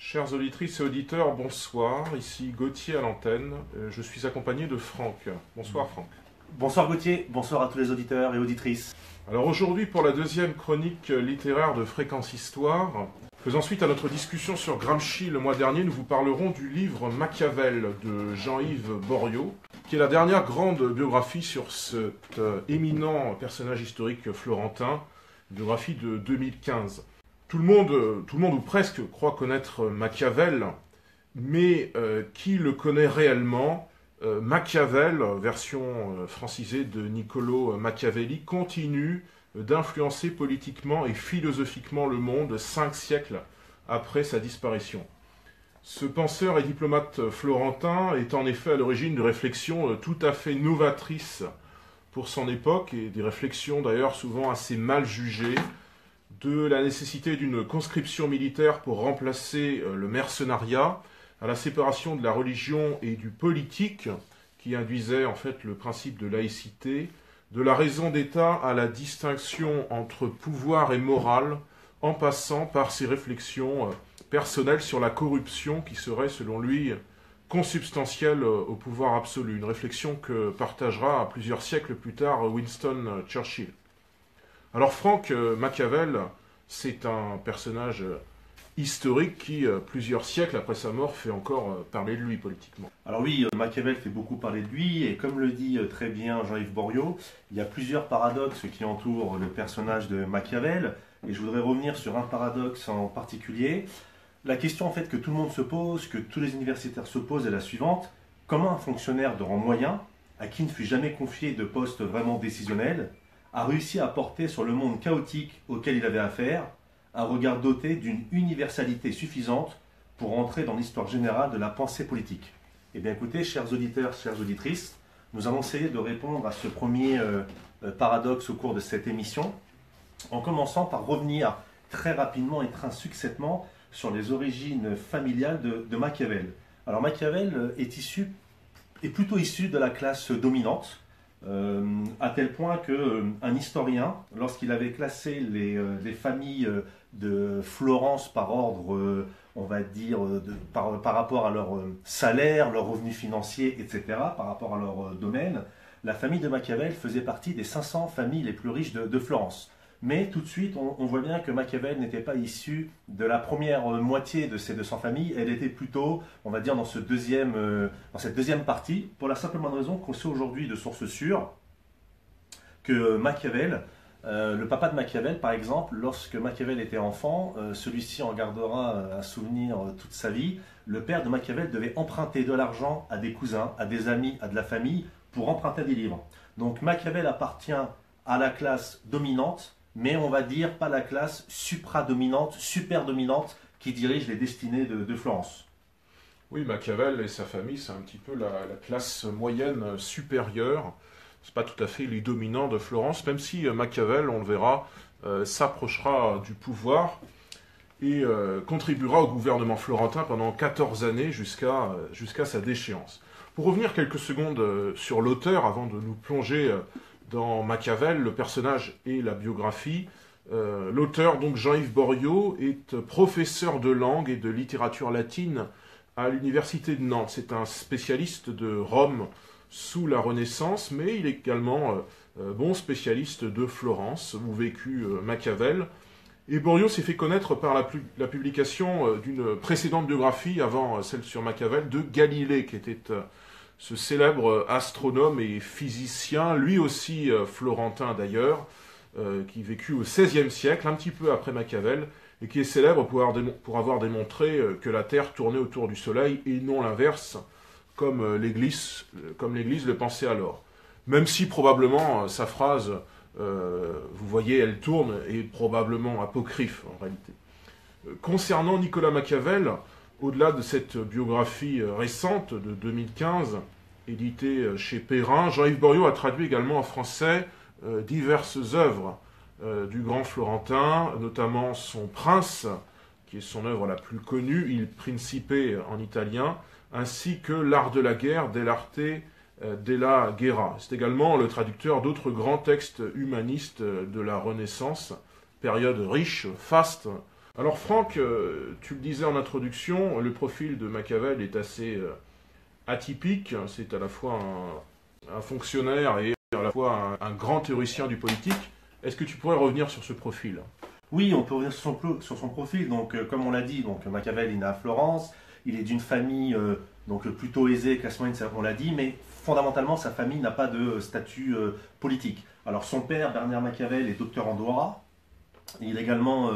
Chères auditrices et auditeurs, bonsoir. Ici Gauthier à l'antenne. Je suis accompagné de Franck. Bonsoir Franck. Bonsoir Gauthier, bonsoir à tous les auditeurs et auditrices. Alors aujourd'hui, pour la deuxième chronique littéraire de Fréquence Histoire, faisant suite à notre discussion sur Gramsci le mois dernier, nous vous parlerons du livre Machiavel de Jean-Yves Boriot, qui est la dernière grande biographie sur cet éminent personnage historique florentin, biographie de 2015. Tout le monde ou presque croit connaître Machiavel, mais qui le connaît réellement? Machiavel, version francisée de Niccolò Machiavelli, continue d'influencer politiquement et philosophiquement le monde 5 siècles après sa disparition. Ce penseur et diplomate florentin est en effet à l'origine de réflexions tout à fait novatrices pour son époque, et des réflexions d'ailleurs souvent assez mal jugées, de la nécessité d'une conscription militaire pour remplacer le mercenariat, à la séparation de la religion et du politique, qui induisait en fait le principe de laïcité, de la raison d'État à la distinction entre pouvoir et morale, en passant par ses réflexions personnelles sur la corruption qui serait, selon lui, consubstantielle au pouvoir absolu. Une réflexion que partagera plusieurs siècles plus tard Winston Churchill. Alors Franck, Machiavel, c'est un personnage historique qui, plusieurs siècles après sa mort, fait encore parler de lui politiquement. Alors oui, Machiavel fait beaucoup parler de lui, et comme le dit très bien Jean-Yves Boriot, il y a plusieurs paradoxes qui entourent le personnage de Machiavel, et je voudrais revenir sur un paradoxe en particulier. La question en fait que tout le monde se pose, que tous les universitaires se posent, est la suivante: comment un fonctionnaire de rang moyen, à qui ne fut jamais confié de poste vraiment décisionnel, a réussi à porter sur le monde chaotique auquel il avait affaire un regard doté d'une universalité suffisante pour entrer dans l'histoire générale de la pensée politique? Eh bien écoutez, chers auditeurs, chères auditrices, nous allons essayer de répondre à ce premier paradoxe au cours de cette émission, en commençant par revenir très rapidement et très succinctement sur les origines familiales de Machiavel. Alors Machiavel est plutôt issu de la classe dominante, à tel point qu'un historien, lorsqu'il avait classé les familles de Florence par ordre, on va dire, par rapport à leur salaire, leurs revenus financiers, etc., par rapport à leur domaine, la famille de Machiavel faisait partie des 500 familles les plus riches de Florence. Mais tout de suite, on voit bien que Machiavel n'était pas issu de la première moitié de ces 200 familles. Elle était plutôt, on va dire, dans cette deuxième partie, pour la simple bonne raison qu'on sait aujourd'hui de sources sûres que Machiavel, le papa de Machiavel par exemple, lorsque Machiavel était enfant, celui-ci en gardera un souvenir toute sa vie. Le père de Machiavel devait emprunter de l'argent à des cousins, à des amis, à de la famille, pour emprunter des livres. Donc Machiavel appartient à la classe dominante, mais on va dire pas la classe supradominante, super-dominante, qui dirige les destinées de Florence. Oui, Machiavel et sa famille, c'est un petit peu la classe moyenne supérieure. C'est pas tout à fait les dominants de Florence, même si Machiavel, on le verra, s'approchera du pouvoir et contribuera au gouvernement florentin pendant 14 années jusqu'à sa déchéance. Pour revenir quelques secondes sur l'auteur, avant de nous plonger dans Machiavel, le personnage et la biographie, l'auteur, donc Jean-Yves Boriot, est professeur de langue et de littérature latine à l'université de Nantes. C'est un spécialiste de Rome sous la Renaissance, mais il est également bon spécialiste de Florence, où vécut Machiavel. Et Boriot s'est fait connaître par la publication d'une précédente biographie, avant celle sur Machiavel, de Galilée, qui était ce célèbre astronome et physicien, lui aussi florentin d'ailleurs, qui vécut au XVIe siècle, un petit peu après Machiavel, et qui est célèbre pour avoir démontré que la Terre tournait autour du Soleil et non l'inverse, comme l'Église le pensait alors. Même si probablement sa phrase, vous voyez, elle tourne, est probablement apocryphe en réalité. Concernant Nicolas Machiavel, au-delà de cette biographie récente de 2015, éditée chez Perrin, Jean-Yves Boriot a traduit également en français diverses œuvres du grand Florentin, notamment son Prince, qui est son œuvre la plus connue, Il Principe en italien, ainsi que L'art de la guerre, Dell'arte della guerra. C'est également le traducteur d'autres grands textes humanistes de la Renaissance, période riche, faste Alors Franck, tu le disais en introduction, le profil de Machiavel est assez atypique. C'est à la fois un fonctionnaire et à la fois un grand théoricien du politique. Est-ce que tu pourrais revenir sur ce profil? Oui, on peut revenir sur son profil. Donc, comme on l'a dit, donc Machiavel est né à Florence. Il est d'une famille donc plutôt aisée, classe moyenne, on l'a dit, mais fondamentalement, sa famille n'a pas de statut politique. Alors, son père, Bernard Machiavel, est docteur en droit. Il est également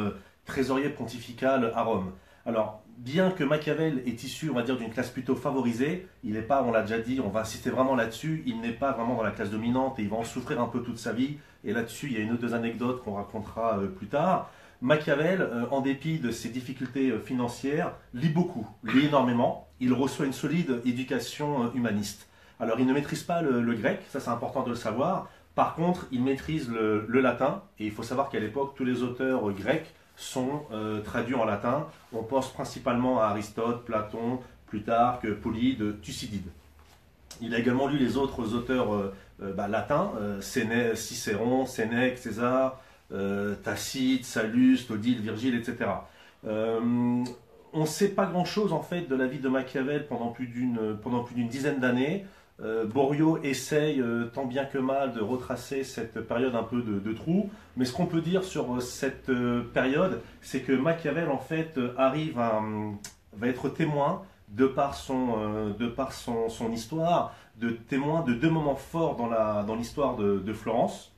trésorier pontifical à Rome. Alors, bien que Machiavel est issu, on va dire, d'une classe plutôt favorisée, il n'est pas, on l'a déjà dit, on va insister vraiment là-dessus, il n'est pas vraiment dans la classe dominante et il va en souffrir un peu toute sa vie. Et là-dessus, il y a une ou deux anecdotes qu'on racontera plus tard. Machiavel, en dépit de ses difficultés financières, lit beaucoup, lit énormément. Il reçoit une solide éducation humaniste. Alors, il ne maîtrise pas le grec, ça c'est important de le savoir. Par contre, il maîtrise le latin. Et il faut savoir qu'à l'époque, tous les auteurs grecs sont traduits en latin. On pense principalement à Aristote, Platon, Plutarque, Polyde, Thucydide. Il a également lu les autres auteurs latins, Cicéron, Sénèque, César, Tacite, Sallust, Odile, Virgile, etc. On ne sait pas grand-chose en fait de la vie de Machiavel pendant plus d'une dizaine d'années. Borio essaye tant bien que mal de retracer cette période un peu de trou, mais ce qu'on peut dire sur cette période, c'est que Machiavel en fait va être témoin de par son histoire, de témoin de deux moments forts dans l'histoire de Florence.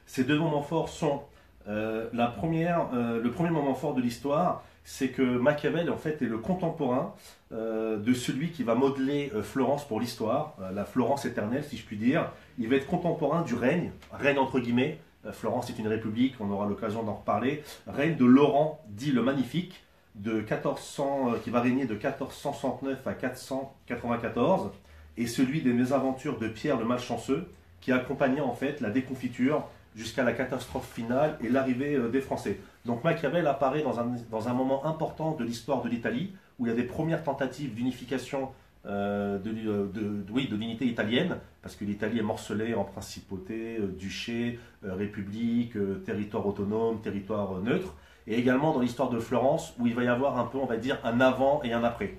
Ces deux moments forts sont le premier moment fort de l'histoire, c'est que Machiavel en fait est le contemporain de celui qui va modeler Florence pour l'histoire, la Florence éternelle si je puis dire. Il va être contemporain du règne entre guillemets, Florence est une république, on aura l'occasion d'en reparler, règne de Laurent dit le Magnifique, qui va régner de 1469 à 494, et celui des mésaventures de Pierre le Malchanceux, qui accompagnait en fait la déconfiture jusqu'à la catastrophe finale et l'arrivée des Français. Donc Machiavel apparaît dans un moment important de l'histoire de l'Italie, où il y a des premières tentatives d'unification de l'unité italienne, parce que l'Italie est morcelée en principautés, duchés, républiques, territoires autonomes, territoires neutres, et également dans l'histoire de Florence, où il va y avoir un peu, on va dire, un avant et un après,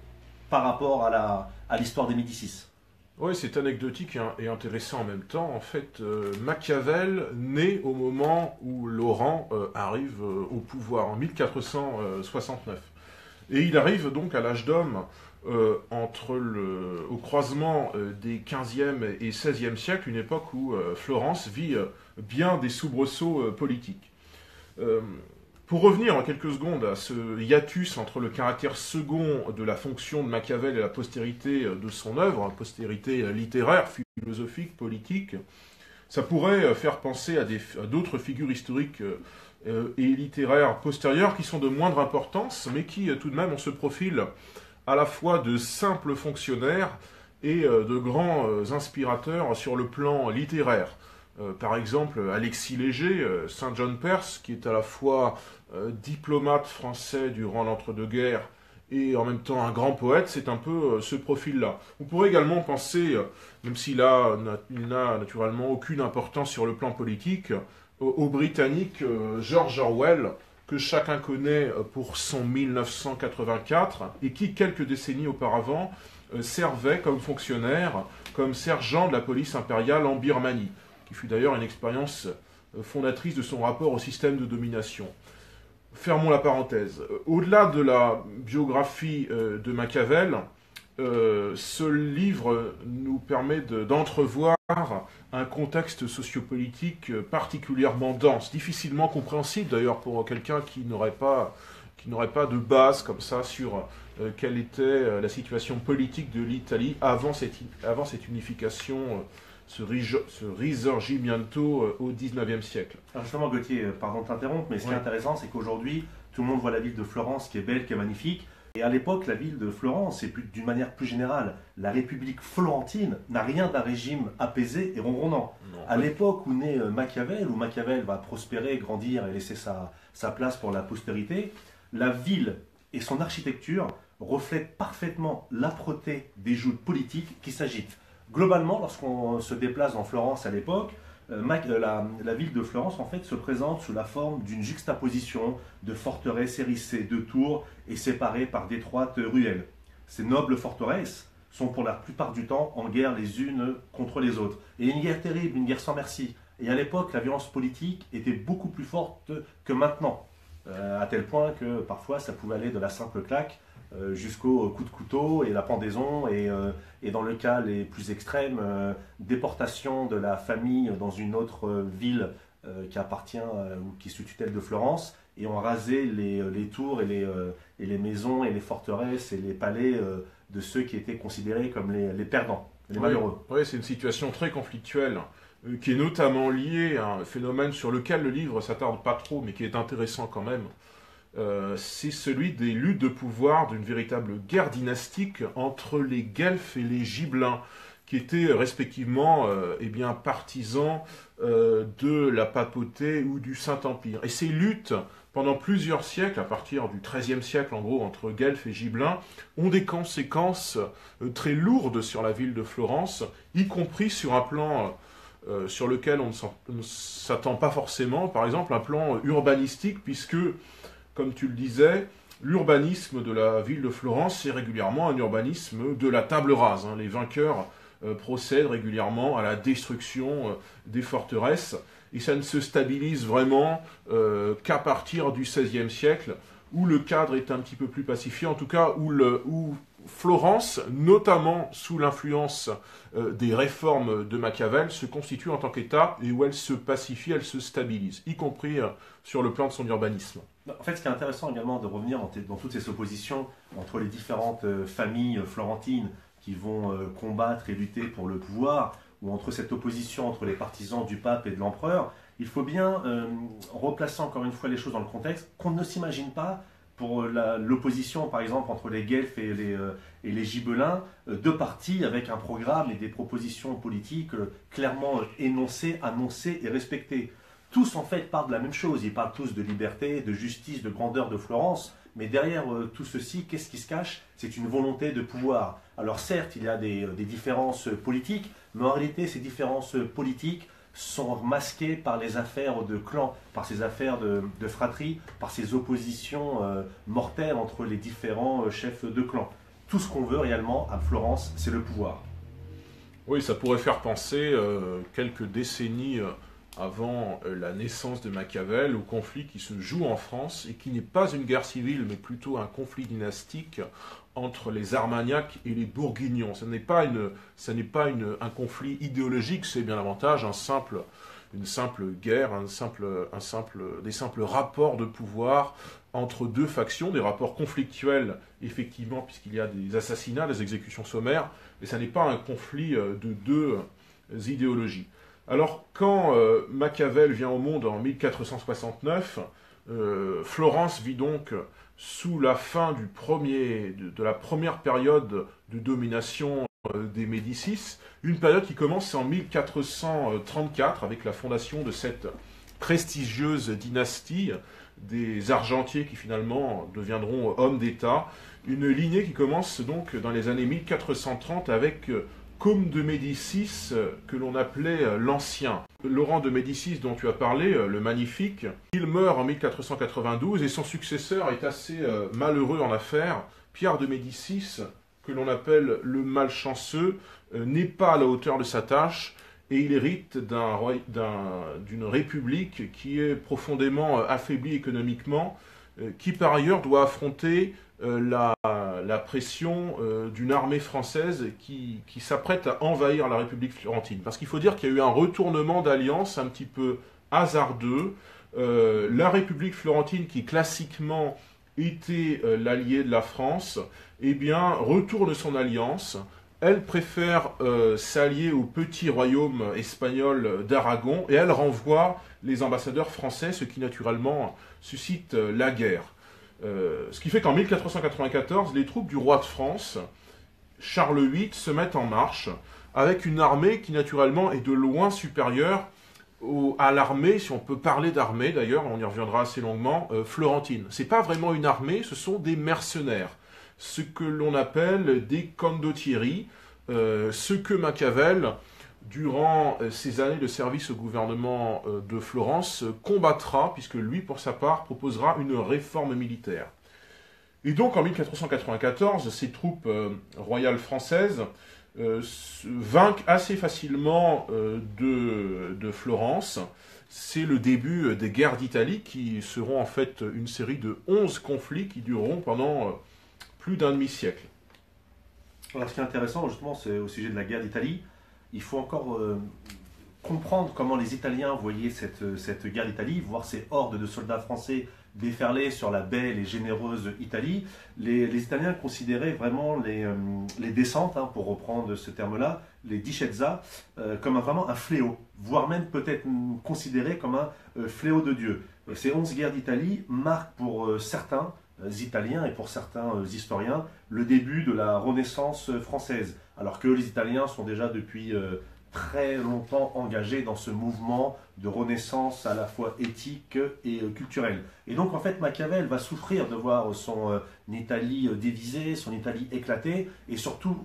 par rapport à l'histoire des Médicis. Oui, c'est anecdotique et intéressant en même temps. En fait, Machiavel naît au moment où Laurent arrive au pouvoir, en 1469. Et il arrive donc à l'âge d'homme au croisement des 15e et 16e siècles, une époque où Florence vit bien des soubresauts politiques. Pour revenir en quelques secondes à ce hiatus entre le caractère second de la fonction de Machiavel et la postérité de son œuvre, postérité littéraire, philosophique, politique, ça pourrait faire penser à d'autres figures historiques et littéraires postérieures qui sont de moindre importance, mais qui tout de même ont ce profil à la fois de simples fonctionnaires et de grands inspirateurs sur le plan littéraire. Par exemple, Alexis Léger, Saint John Perse, qui est à la fois diplomate français durant l'entre-deux-guerres et en même temps un grand poète, c'est un peu ce profil-là. On pourrait également penser, même s'il n'a naturellement aucune importance sur le plan politique, au Britannique George Orwell, que chacun connaît pour son 1984, et qui, quelques décennies auparavant, servait comme fonctionnaire, comme sergent de la police impériale en Birmanie, qui fut d'ailleurs une expérience fondatrice de son rapport au système de domination. Fermons la parenthèse. Au-delà de la biographie de Machiavel, ce livre nous permet d'entrevoir un contexte sociopolitique particulièrement dense, difficilement compréhensible d'ailleurs pour quelqu'un qui n'aurait pas de base comme ça sur quelle était la situation politique de l'Italie avant cette unification, ce risorgimento au XIXe siècle. Alors justement, Gauthier, pardon de t'interrompre, mais ce qui est intéressant, c'est qu'aujourd'hui, tout le monde voit la ville de Florence qui est belle, qui est magnifique. Et à l'époque, la ville de Florence, et d'une manière plus générale, la République florentine n'a rien d'un régime apaisé et ronronnant. À l'époque où naît Machiavel, où Machiavel va prospérer, grandir et laisser sa place pour la postérité, la ville et son architecture reflètent parfaitement l'âpreté des joutes politiques qui s'agitent. Globalement, lorsqu'on se déplace dans Florence à l'époque, La ville de Florence en fait se présente sous la forme d'une juxtaposition de forteresses hérissées de tours et séparées par d'étroites ruelles. Ces nobles forteresses sont pour la plupart du temps en guerre les unes contre les autres. Et une guerre terrible, une guerre sans merci. Et à l'époque, la violence politique était beaucoup plus forte que maintenant, à tel point que parfois ça pouvait aller de la simple claque jusqu'au coup de couteau et la pendaison, et dans le cas les plus extrêmes, déportation de la famille dans une autre ville qui appartient ou qui est sous tutelle de Florence, et on rasait les tours et les maisons et les forteresses et les palais de ceux qui étaient considérés comme les perdants, les malheureux. Oui, c'est une situation très conflictuelle, qui est notamment liée à un phénomène sur lequel le livre s'attarde pas trop, mais qui est intéressant quand même. C'est celui des luttes de pouvoir, d'une véritable guerre dynastique entre les Guelfes et les Gibelins, qui étaient respectivement partisans de la papauté ou du Saint-Empire. Et ces luttes, pendant plusieurs siècles, à partir du XIIIe siècle en gros, entre Guelfes et Gibelins, ont des conséquences très lourdes sur la ville de Florence, y compris sur un plan sur lequel on ne s'attend pas forcément, par exemple un plan urbanistique, puisque comme tu le disais, l'urbanisme de la ville de Florence, c'est régulièrement un urbanisme de la table rase. Les vainqueurs procèdent régulièrement à la destruction des forteresses, et ça ne se stabilise vraiment qu'à partir du XVIe siècle, où le cadre est un petit peu plus pacifié, en tout cas où Florence, notamment sous l'influence des réformes de Machiavel, se constitue en tant qu'État et où elle se pacifie, elle se stabilise, y compris sur le plan de son urbanisme. En fait, ce qui est intéressant également de revenir dans toutes ces oppositions entre les différentes familles florentines qui vont combattre et lutter pour le pouvoir, ou entre cette opposition entre les partisans du pape et de l'empereur, il faut bien replacer encore une fois les choses dans le contexte, qu'on ne s'imagine pas pour l'opposition, par exemple, entre les Guelfes et les Gibelins, deux partis avec un programme et des propositions politiques clairement énoncées, annoncées et respectées. Tous, en fait, parlent de la même chose. Ils parlent tous de liberté, de justice, de grandeur de Florence. Mais derrière tout ceci, qu'est-ce qui se cache? C'est une volonté de pouvoir. Alors certes, il y a des différences politiques, mais en réalité, ces différences politiques sont masquées par les affaires de clan, par ces affaires de fratrie, par ces oppositions mortelles entre les différents chefs de clan. Tout ce qu'on veut réellement à Florence, c'est le pouvoir. Oui, ça pourrait faire penser quelques décennies avant la naissance de Machiavel, au conflit qui se joue en France et qui n'est pas une guerre civile, mais plutôt un conflit dynastique entre les Armagnacs et les Bourguignons. Ce n'est pas un conflit idéologique, c'est bien davantage une simple guerre, des simples rapports de pouvoir entre deux factions, des rapports conflictuels, effectivement, puisqu'il y a des assassinats, des exécutions sommaires, mais ça n'est pas un conflit de deux idéologies. Alors, quand Machiavel vient au monde en 1469, Florence vit donc sous la fin de la première période de domination des Médicis, une période qui commence en 1434 avec la fondation de cette prestigieuse dynastie des Argentiers qui finalement deviendront hommes d'État, une lignée qui commence donc dans les années 1430 avec Côme de Médicis, que l'on appelait l'Ancien. Laurent de Médicis, dont tu as parlé, le Magnifique, il meurt en 1492 et son successeur est assez malheureux en affaires. Pierre de Médicis, que l'on appelle le Malchanceux, n'est pas à la hauteur de sa tâche et il hérite d'une république qui est profondément affaiblie économiquement, qui par ailleurs doit affronter la pression d'une armée française qui s'apprête à envahir la République florentine. Parce qu'il faut dire qu'il y a eu un retournement d'alliance un petit peu hasardeux. La République florentine, qui classiquement était l'allié de la France, retourne son alliance. Elle préfère s'allier au petit royaume espagnol d'Aragon et elle renvoie les ambassadeurs français, ce qui naturellement suscite la guerre. Ce qui fait qu'en 1494, les troupes du roi de France, Charles VIII, se mettent en marche avec une armée qui naturellement est de loin supérieure à l'armée, si on peut parler d'armée d'ailleurs, on y reviendra assez longuement, florentine. C'est pas vraiment une armée, ce sont des mercenaires, ce que l'on appelle des condottieri, ce que Machiavel durant ses années de service au gouvernement de Florence, combattra, puisque lui, pour sa part, proposera une réforme militaire. Et donc, en 1494, ces troupes royales françaises vainquent assez facilement de Florence. C'est le début des guerres d'Italie, qui seront en fait une série de 11 conflits qui dureront pendant plus d'un demi-siècle. Alors, ce qui est intéressant, justement, c'est au sujet de la guerre d'Italie. Il faut encore comprendre comment les Italiens voyaient cette guerre d'Italie, voir ces hordes de soldats français déferler sur la belle et généreuse Italie. Les Italiens considéraient vraiment les descentes, hein, pour reprendre ce terme-là, les discesa, comme vraiment un fléau, voire même peut-être considéré comme un fléau de Dieu. Ces 11 guerres d'Italie marquent pour certains Italiens et pour certains historiens le début de la Renaissance française, alors que les Italiens sont déjà depuis très longtemps engagés dans ce mouvement de renaissance à la fois éthique et culturelle. Et donc en fait Machiavel va souffrir de voir son Italie dévisée, son Italie éclatée, et surtout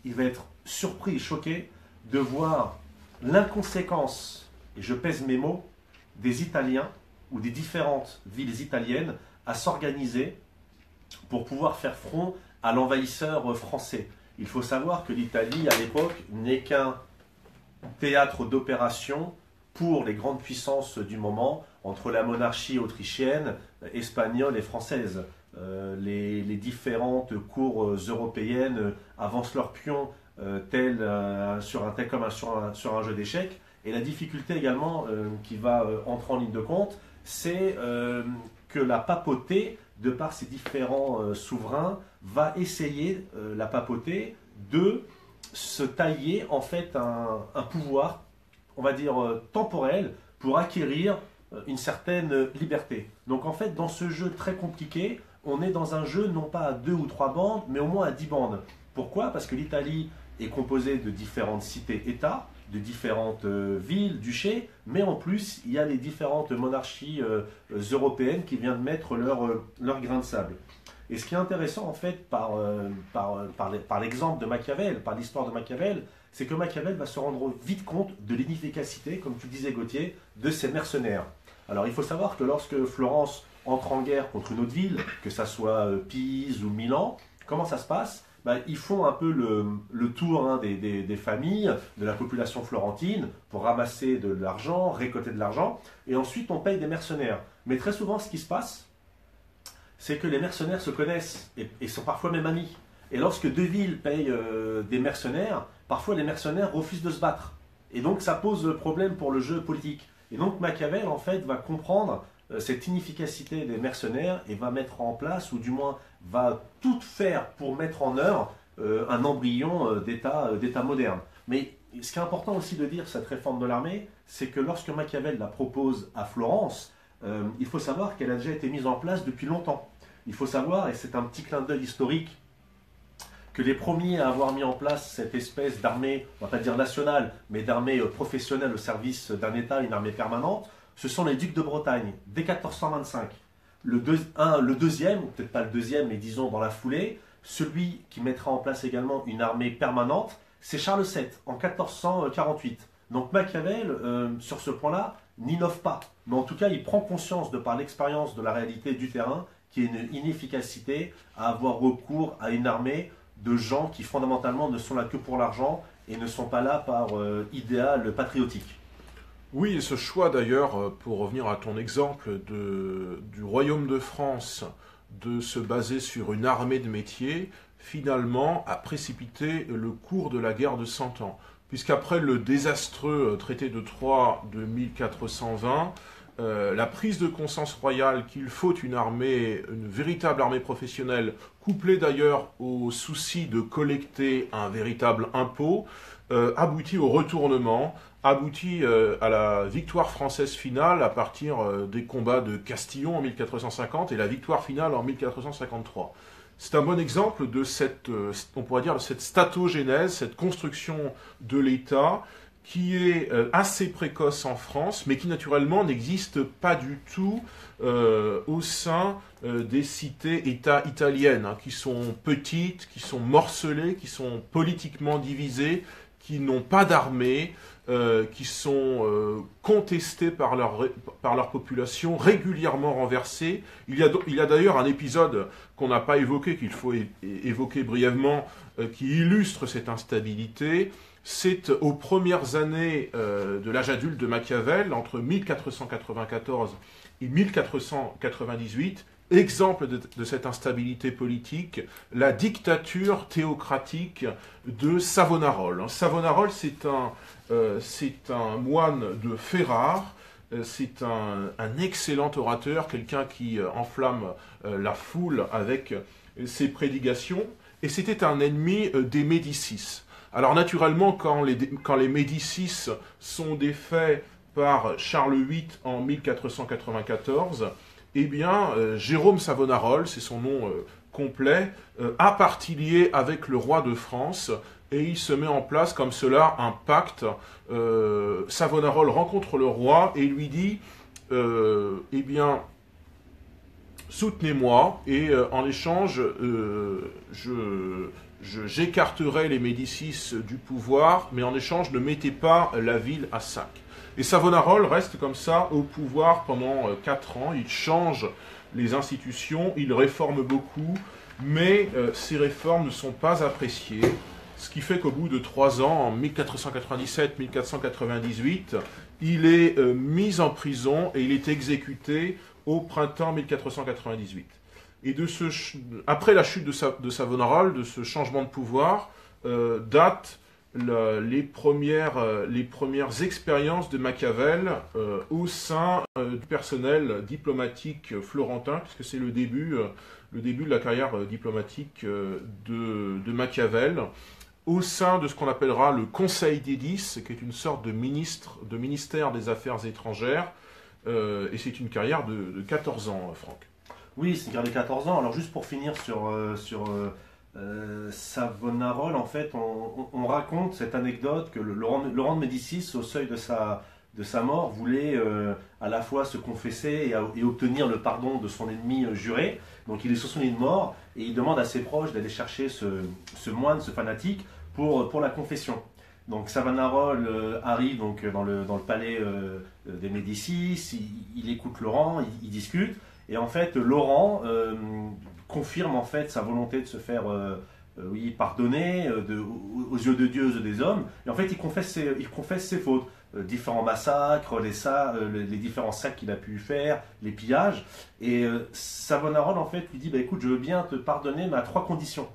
il va être surpris et choqué de voir l'inconséquence, et je pèse mes mots, des Italiens ou des différentes villes italiennes à s'organiser pour pouvoir faire front à l'envahisseur français. Il faut savoir que l'Italie, à l'époque, n'est qu'un théâtre d'opération pour les grandes puissances du moment, entre la monarchie autrichienne, espagnole et française. Les différentes cours européennes avancent leurs pions sur un jeu d'échecs. Et la difficulté également qui va entrer en ligne de compte, c'est que la papauté, de par ses différents souverains, va essayer, la papauté, de se tailler en fait un pouvoir, on va dire temporel, pour acquérir une certaine liberté. Donc en fait, dans ce jeu très compliqué, on est dans un jeu non pas à 2 ou 3 bandes, mais au moins à 10 bandes. Pourquoi? Parce que l'Italie est composée de différentes cités-États, de différentes villes, duchés, mais en plus, il y a les différentes monarchies européennes qui viennent mettre leur grain de sable. Et ce qui est intéressant, en fait, par l'exemple de Machiavel, par l'histoire de Machiavel, c'est que Machiavel va se rendre vite compte de l'inefficacité, comme tu disais Gauthier, de ces mercenaires. Alors, il faut savoir que lorsque Florence entre en guerre contre une autre ville, que ça soit Pise ou Milan, comment ça se passe? Ils font un peu le tour des familles, de la population florentine, pour ramasser de l'argent, récolter de l'argent, et ensuite on paye des mercenaires. Mais très souvent, ce qui se passe, c'est que les mercenaires se connaissent, et sont parfois même amis. Et lorsque deux villes payent des mercenaires, parfois les mercenaires refusent de se battre. Et donc ça pose problème pour le jeu politique. Et donc Machiavel, en fait, va comprendre cette inefficacité des mercenaires et va mettre en place, ou du moins va tout faire pour mettre en œuvre un embryon d'État moderne. Mais ce qui est important aussi de dire, cette réforme de l'armée, c'est que lorsque Machiavel la propose à Florence, il faut savoir qu'elle a déjà été mise en place depuis longtemps. Il faut savoir, et c'est un petit clin d'œil historique, que les premiers à avoir mis en place cette espèce d'armée, on ne va pas dire nationale, mais d'armée professionnelle au service d'un État, une armée permanente, ce sont les ducs de Bretagne, dès 1425. Le deuxième, ou peut-être pas le deuxième, mais disons dans la foulée, celui qui mettra en place également une armée permanente, c'est Charles VII, en 1448. Donc Machiavel, sur ce point-là, n'innove pas. Mais en tout cas, il prend conscience, de par l'expérience de la réalité du terrain, qu'il y a une inefficacité à avoir recours à une armée de gens qui fondamentalement ne sont là que pour l'argent et ne sont pas là par idéal patriotique. Oui, et ce choix d'ailleurs, pour revenir à ton exemple du Royaume de France, de se baser sur une armée de métier, finalement a précipité le cours de la guerre de 100 ans. Puisqu'après le désastreux traité de Troyes de 1420, la prise de conscience royale qu'il faut une véritable armée professionnelle, couplée d'ailleurs au souci de collecter un véritable impôt, aboutit au retournement, aboutit à la victoire française finale à partir des combats de Castillon en 1450 et la victoire finale en 1453. C'est un bon exemple de on pourrait dire, de cette statogénèse, cette construction de l'État qui est assez précoce en France, mais qui naturellement n'existe pas du tout au sein des cités-États italiennes, qui sont petites, qui sont morcelées, qui sont politiquement divisées, qui n'ont pas d'armée, qui sont contestés par leur population, régulièrement renversés. Il y a d'ailleurs un épisode qu'on n'a pas évoqué, qu'il faut évoquer brièvement, qui illustre cette instabilité. C'est aux premières années de l'âge adulte de Machiavel, entre 1494 et 1498, exemple de cette instabilité politique, la dictature théocratique de Savonarole. Savonarole, c'est un moine de Ferrare, c'est un excellent orateur, quelqu'un qui enflamme la foule avec ses prédications, et c'était un ennemi des Médicis. Alors naturellement, quand les Médicis sont défaits par Charles VIII en 1494, eh bien, Jérôme Savonarole, c'est son nom complet, a partie liée avec le roi de France, et il se met en place comme cela un pacte. Savonarole rencontre le roi et lui dit, eh bien, soutenez-moi, et en échange, j'écarterai les Médicis du pouvoir, mais en échange, ne mettez pas la ville à sac. Et Savonarole reste comme ça au pouvoir pendant 4 ans, il change les institutions, il réforme beaucoup, mais ces réformes ne sont pas appréciées, ce qui fait qu'au bout de 3 ans, en 1497-1498, il est mis en prison et il est exécuté au printemps 1498. Et après la chute de Savonarole, de ce changement de pouvoir, datent les premières expériences de Machiavel au sein du personnel diplomatique florentin, puisque c'est le début de la carrière diplomatique de Machiavel, au sein de ce qu'on appellera le Conseil des 10, qui est une sorte de ministère des Affaires étrangères, et c'est une carrière de 14 ans, Franck. Oui, c'est une carrière de 14 ans. Alors juste pour finir sur Savonarole, en fait, on raconte cette anecdote que Laurent de Médicis, au seuil de sa mort, voulait à la fois se confesser et obtenir le pardon de son ennemi juré. Donc il est sur son lit de mort et il demande à ses proches d'aller chercher ce moine, ce fanatique, pour la confession. Donc Savonarole arrive donc, dans le palais des Médicis, il écoute Laurent, il discute, et en fait Laurent confirme en fait sa volonté de se faire pardonner aux yeux de Dieu, aux yeux des hommes, et en fait il confesse ses fautes, différents massacres, les différents sacs qu'il a pu faire, les pillages, et Savonarole en fait lui dit écoute, je veux bien te pardonner, mais à 3 conditions.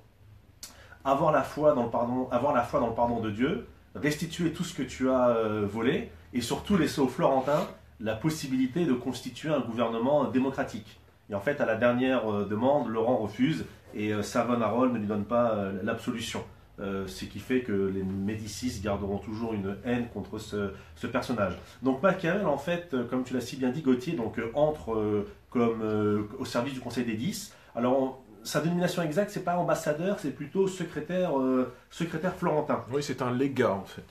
Avoir la foi dans le pardon de Dieu, restituer tout ce que tu as volé, et surtout laisser aux Florentins la possibilité de constituer un gouvernement démocratique. Et en fait, à la dernière demande, Laurent refuse, et Savonarole ne lui donne pas l'absolution. Ce qui fait que les Médicis garderont toujours une haine contre ce personnage. Donc Machiavel, en fait, comme tu l'as si bien dit, Gauthier, donc, entre au service du Conseil des 10. Alors, sa dénomination exacte, c'est pas ambassadeur, c'est plutôt secrétaire florentin. Oui, c'est un légat en fait.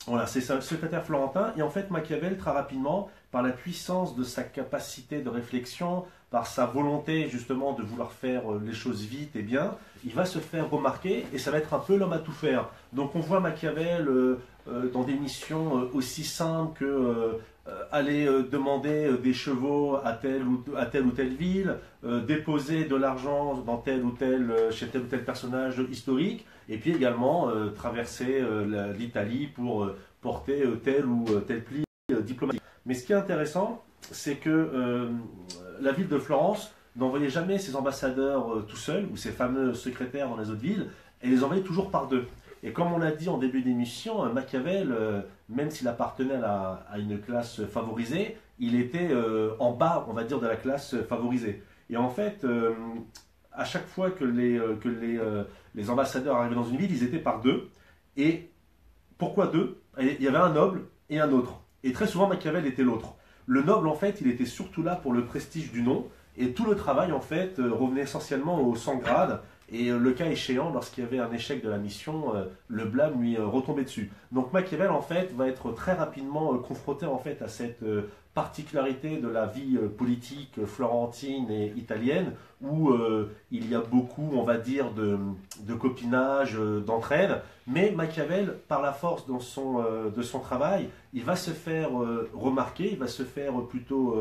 Voilà, c'est ça, secrétaire florentin. Et en fait, Machiavel, très rapidement, par la puissance de sa capacité de réflexion, par sa volonté justement de vouloir faire les choses vite et bien, il va se faire remarquer et ça va être un peu l'homme à tout faire. Donc on voit Machiavel dans des missions aussi simples que aller demander des chevaux à telle ou telle ville, déposer de l'argent dans chez tel ou tel personnage historique, et puis également traverser l'Italie pour porter tel ou tel pli diplomatique. Mais ce qui est intéressant, c'est que la ville de Florence n'envoyait jamais ses ambassadeurs tout seuls, ou ses fameux secrétaires dans les autres villes, et les envoyait toujours par 2. Et comme on l'a dit en début d'émission, Machiavel, même s'il appartenait à une classe favorisée, il était en bas, on va dire, de la classe favorisée. Et en fait, à chaque fois que les ambassadeurs arrivaient dans une ville, ils étaient par 2. Et pourquoi 2? Il y avait un noble et un autre. Et très souvent, Machiavel était l'autre. Le noble, en fait, il était surtout là pour le prestige du nom. Et tout le travail, en fait, revenait essentiellement au 100 grades. Et le cas échéant, lorsqu'il y avait un échec de la mission, le blâme lui retombait dessus. Donc Machiavel, en fait, va être très rapidement confronté en fait, à cette particularité de la vie politique florentine et italienne où il y a beaucoup, on va dire, de copinage, d'entraide. Mais Machiavel, par la force de son travail, il va se faire remarquer, il va se faire plutôt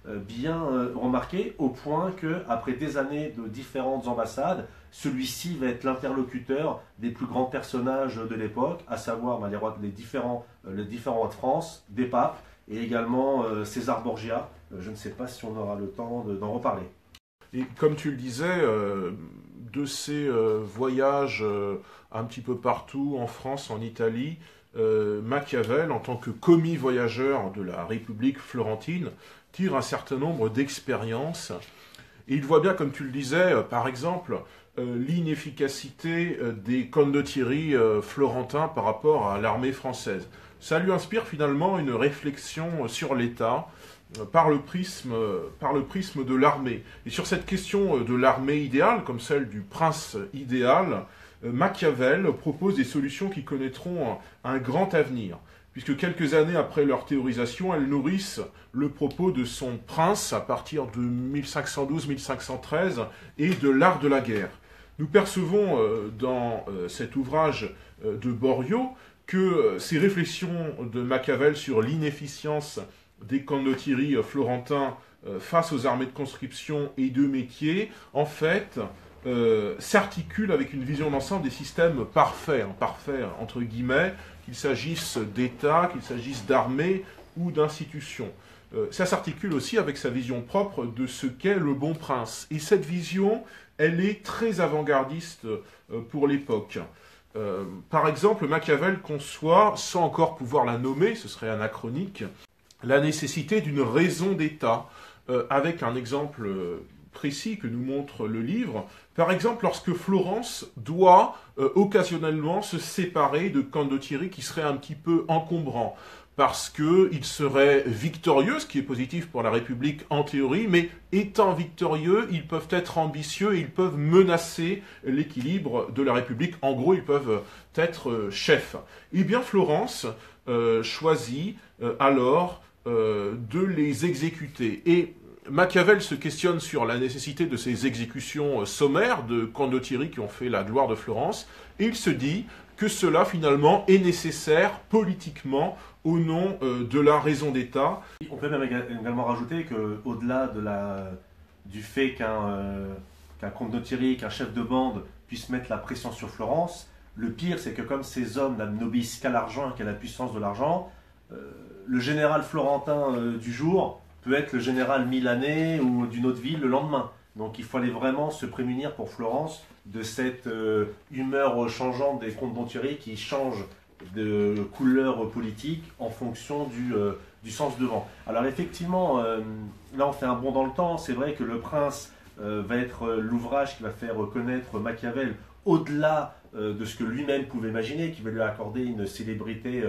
bien remarquer, au point qu'après des années de différentes ambassades, celui-ci va être l'interlocuteur des plus grands personnages de l'époque, à savoir les différents rois de France, des papes, et également César Borgia. Je ne sais pas si on aura le temps d'en reparler. Et comme tu le disais, de ces voyages un petit peu partout, en France, en Italie, Machiavel, en tant que commis voyageur de la République florentine, tire un certain nombre d'expériences. Et il voit bien, comme tu le disais, par exemple, l'inefficacité des condottieri florentins par rapport à l'armée française. Ça lui inspire finalement une réflexion sur l'État par le prisme de l'armée. Et sur cette question de l'armée idéale, comme celle du prince idéal, Machiavel propose des solutions qui connaîtront un grand avenir, puisque quelques années après leur théorisation, elles nourrissent le propos de son prince à partir de 1512-1513 et de l'art de la guerre. Nous percevons dans cet ouvrage de Borio que ces réflexions de Machiavel sur l'inefficience des condottieri florentins face aux armées de conscription et de métier, en fait, s'articulent avec une vision d'ensemble des systèmes parfaits entre guillemets, qu'il s'agisse d'État, qu'il s'agisse d'armée ou d'institutions. Ça s'articule aussi avec sa vision propre de ce qu'est le bon prince. Et cette vision, elle est très avant-gardiste pour l'époque. Par exemple, Machiavel conçoit, sans encore pouvoir la nommer, ce serait anachronique, la nécessité d'une raison d'État, avec un exemple précis que nous montre le livre. Par exemple, lorsque Florence doit occasionnellement se séparer de condottieri qui seraient un petit peu encombrants, parce qu'ils seraient victorieux, ce qui est positif pour la République en théorie, mais étant victorieux, ils peuvent être ambitieux et ils peuvent menacer l'équilibre de la République. En gros, ils peuvent être chefs. Eh bien, Florence choisit alors de les exécuter. Et Machiavel se questionne sur la nécessité de ces exécutions sommaires de condottieri qui ont fait la gloire de Florence, et il se dit que cela finalement est nécessaire politiquement au nom de la raison d'État. On peut même également rajouter qu'au-delà du fait qu'un condottieri, qu'un chef de bande puisse mettre la pression sur Florence, le pire c'est que comme ces hommes n'obéissent qu'à l'argent, qu'à la puissance de l'argent, le général florentin du jour peut être le général milanais ou d'une autre ville le lendemain. Donc il fallait vraiment se prémunir pour Florence de cette humeur changeante des condottieri qui changent de couleur politique en fonction du sens de vent. Alors effectivement, là on fait un bond dans le temps. C'est vrai que Le Prince va être l'ouvrage qui va faire connaître Machiavel au-delà de ce que lui-même pouvait imaginer, qui va lui accorder une célébrité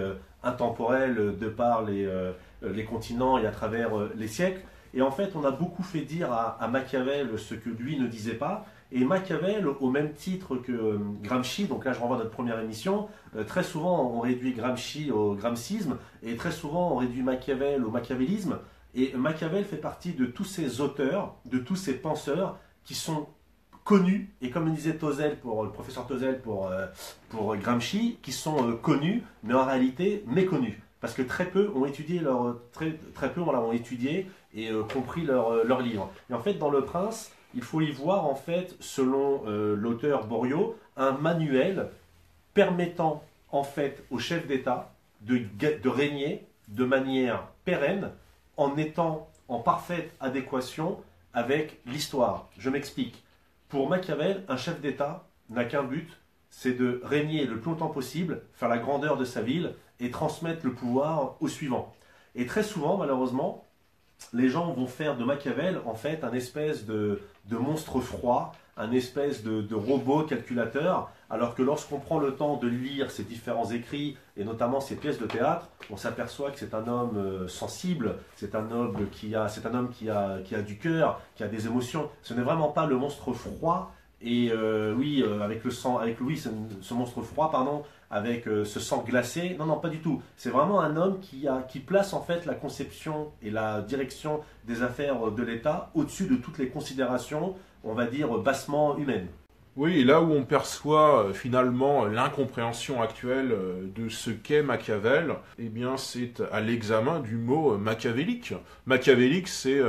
intemporelle de par les continents et à travers les siècles. Et en fait, on a beaucoup fait dire à Machiavel ce que lui ne disait pas. Et Machiavel, au même titre que Gramsci, donc là je renvoie à notre première émission, très souvent on réduit Gramsci au gramscisme, et très souvent on réduit Machiavel au machiavélisme. Et Machiavel fait partie de tous ces auteurs, de tous ces penseurs qui sont connus, et comme le disait Tozel le professeur Tozel pour Gramsci, qui sont connus, mais en réalité méconnus. Parce que très peu ont étudié ont étudié et compris leur livre. Et en fait, dans Le Prince, il faut y voir, en fait, selon l'auteur Borio, un manuel permettant, en fait, au chef d'État de régner de manière pérenne en étant en parfaite adéquation avec l'histoire. Je m'explique. Pour Machiavel, un chef d'État n'a qu'un but, c'est de régner le plus longtemps possible, faire la grandeur de sa ville et transmettre le pouvoir au suivant. Et très souvent, malheureusement, les gens vont faire de Machiavel, en fait, un espèce de monstre froid, un espèce de robot calculateur, alors que lorsqu'on prend le temps de lire ses différents écrits, et notamment ses pièces de théâtre, on s'aperçoit que c'est un homme sensible, c'est un homme qui a du cœur, qui a des émotions. Ce n'est vraiment pas le monstre froid Et oui, avec le sang, avec oui, ce monstre froid, pardon, avec ce sang glacé. Non, non, pas du tout. C'est vraiment un homme qui place en fait la conception et la direction des affaires de l'État au-dessus de toutes les considérations, on va dire, bassement humaines. Oui, et là où on perçoit finalement l'incompréhension actuelle de ce qu'est Machiavel, eh bien c'est à l'examen du mot machiavélique. Machiavélique, c'est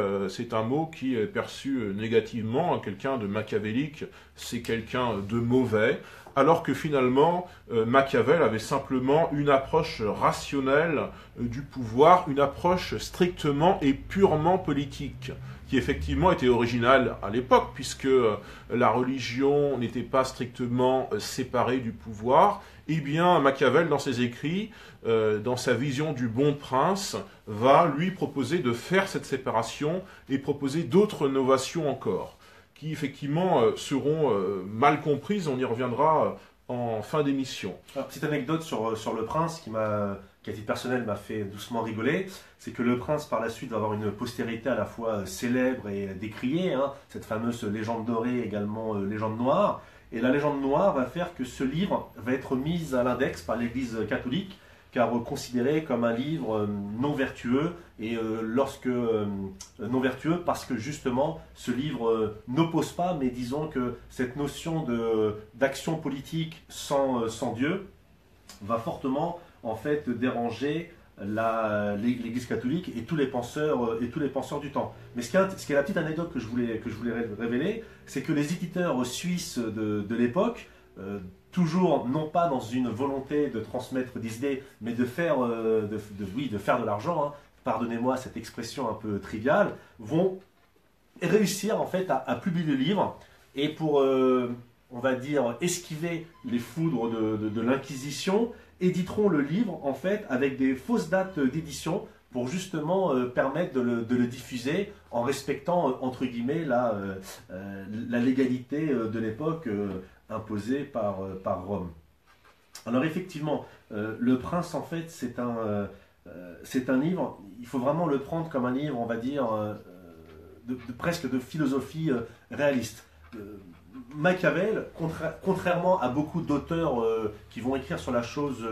un mot qui est perçu négativement. Quelqu'un de machiavélique, c'est quelqu'un de mauvais, alors que finalement Machiavel avait simplement une approche rationnelle du pouvoir, une approche strictement et purement politique, qui effectivement était originale à l'époque, puisque la religion n'était pas strictement séparée du pouvoir. Eh bien, Machiavel, dans ses écrits, dans sa vision du bon prince, va lui proposer de faire cette séparation et proposer d'autres novations encore, qui effectivement seront mal comprises. On y reviendra en fin d'émission. Alors, petite anecdote sur le prince qui à titre personnel m'a fait doucement rigoler, c'est que le prince par la suite va avoir une postérité à la fois célèbre et décriée, hein, cette fameuse légende dorée, également légende noire. Et la légende noire va faire que ce livre va être mis à l'index par l'Église catholique, car considéré comme un livre non vertueux, et non vertueux parce que justement ce livre n'oppose pas, mais disons que cette notion d'action politique sans Dieu va fortement en fait déranger l'Église catholique et tous les penseurs du temps. Mais ce qui est la petite anecdote que je voulais révéler, c'est que les éditeurs suisses de l'époque, toujours non pas dans une volonté de transmettre des idées, mais de faire de l'argent, hein, pardonnez-moi cette expression un peu triviale, vont réussir en fait à publier le livre, et pour on va dire esquiver les foudres de l'Inquisition, éditeront le livre en fait avec des fausses dates d'édition pour justement permettre de le diffuser en respectant entre guillemets la légalité de l'époque imposée par Rome. Alors effectivement, Le Prince en fait c'est un livre, il faut vraiment le prendre comme un livre, on va dire, presque de philosophie réaliste. Machiavel, contrairement à beaucoup d'auteurs qui vont écrire sur la chose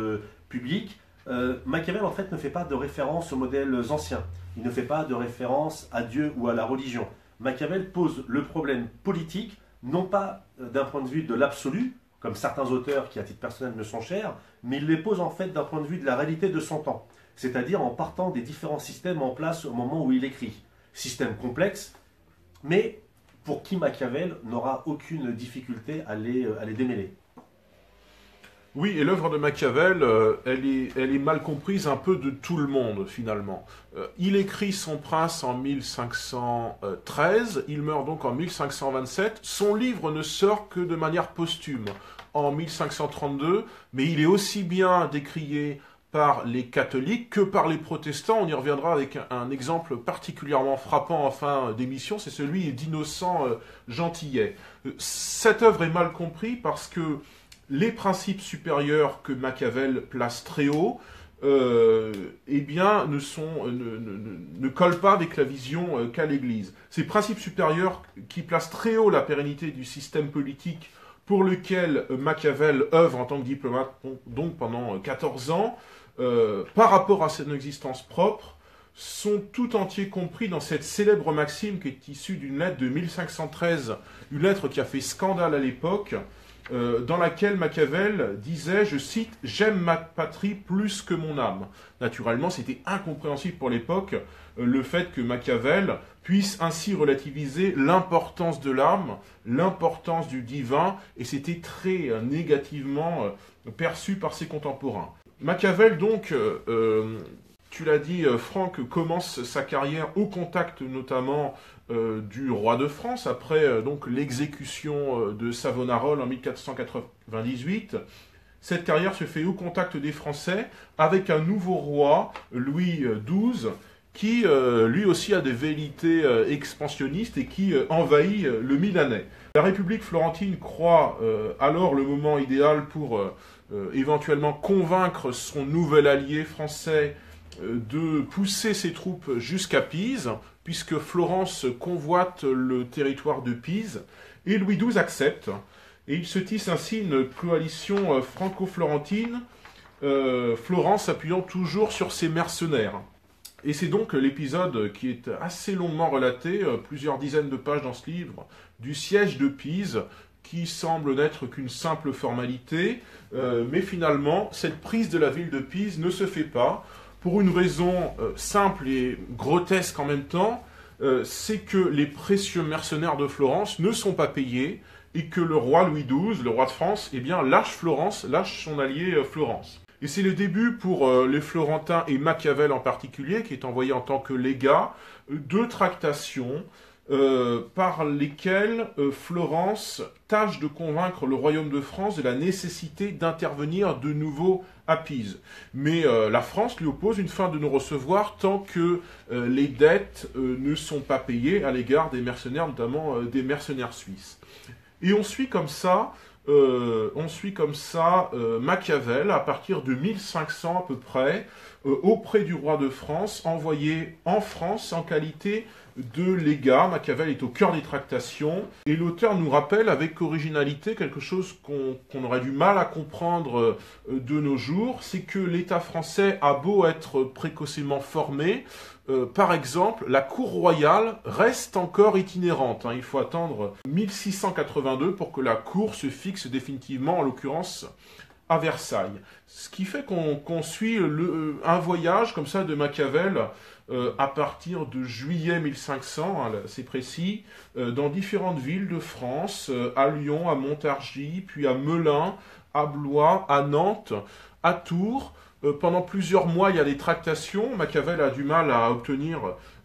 publique, Machiavel en fait ne fait pas de référence aux modèles anciens. Il ne fait pas de référence à Dieu ou à la religion. Machiavel pose le problème politique, non pas d'un point de vue de l'absolu, comme certains auteurs qui à titre personnel me sont chers, mais il les pose en fait d'un point de vue de la réalité de son temps, c'est-à-dire en partant des différents systèmes en place au moment où il écrit. Système complexe, mais pour qui Machiavel n'aura aucune difficulté à les démêler. Oui, et l'œuvre de Machiavel, elle est mal comprise un peu de tout le monde, finalement. Il écrit Son Prince en 1513, il meurt donc en 1527. Son livre ne sort que de manière posthume, en 1532, mais il est aussi bien décrié par les catholiques que par les protestants. On y reviendra avec un exemple particulièrement frappant en fin d'émission, c'est celui d'Innocent Gentillet. Cette œuvre est mal comprise parce que les principes supérieurs que Machiavel place très haut, eh bien, ne collent pas avec la vision qu'a l'Église. Ces principes supérieurs qui placent très haut la pérennité du système politique pour lequel Machiavel œuvre en tant que diplomate, donc pendant 14 ans, par rapport à son existence propre, sont tout entiers compris dans cette célèbre maxime qui est issue d'une lettre de 1513, une lettre qui a fait scandale à l'époque, dans laquelle Machiavel disait, je cite, « J'aime ma patrie plus que mon âme ». Naturellement, c'était incompréhensible pour l'époque, le fait que Machiavel puisse ainsi relativiser l'importance de l'âme, l'importance du divin, et c'était très négativement perçu par ses contemporains. Machiavel, donc, tu l'as dit, Franck, commence sa carrière au contact notamment du roi de France, après donc l'exécution de Savonarole en 1498. Cette carrière se fait au contact des Français, avec un nouveau roi, Louis XII, qui lui aussi a des velléités expansionnistes et qui envahit le Milanais. La République florentine croit alors le moment idéal pour éventuellement convaincre son nouvel allié français de pousser ses troupes jusqu'à Pise, puisque Florence convoite le territoire de Pise, Et Louis XII accepte, et il se tisse ainsi une coalition franco-florentine, Florence appuyant toujours sur ses mercenaires. Et c'est donc l'épisode qui est assez longuement relaté, plusieurs dizaines de pages dans ce livre, du siège de Pise, qui semble n'être qu'une simple formalité, mais finalement, cette prise de la ville de Pise ne se fait pas, pour une raison simple et grotesque en même temps, c'est que les précieux mercenaires de Florence ne sont pas payés, et que le roi Louis XII, le roi de France, eh bien, lâche Florence, lâche son allié Florence. Et c'est le début pour les Florentins et Machiavel en particulier, qui est envoyé en tant que légat, de tractations par lesquelles Florence tâche de convaincre le royaume de France de la nécessité d'intervenir de nouveau à Pise. Mais la France lui oppose une fin de non-recevoir tant que les dettes ne sont pas payées à l'égard des mercenaires, notamment des mercenaires suisses. Et on suit comme ça Machiavel à partir de 1500 à peu près, auprès du roi de France, envoyé en France en qualité de légat. Machiavel est au cœur des tractations, et l'auteur nous rappelle avec originalité quelque chose qu'on aurait du mal à comprendre de nos jours, c'est que l'État français a beau être précocement formé, par exemple, la cour royale reste encore itinérante. Il faut attendre 1682 pour que la cour se fixe définitivement, en l'occurrence à Versailles. Ce qui fait qu'on suit un voyage comme ça de Machiavel à partir de juillet 1500, c'est précis, dans différentes villes de France, à Lyon, à Montargis, puis à Melun, à Blois, à Nantes, à Tours. Pendant plusieurs mois, il y a des tractations. Machiavel a du mal à obtenir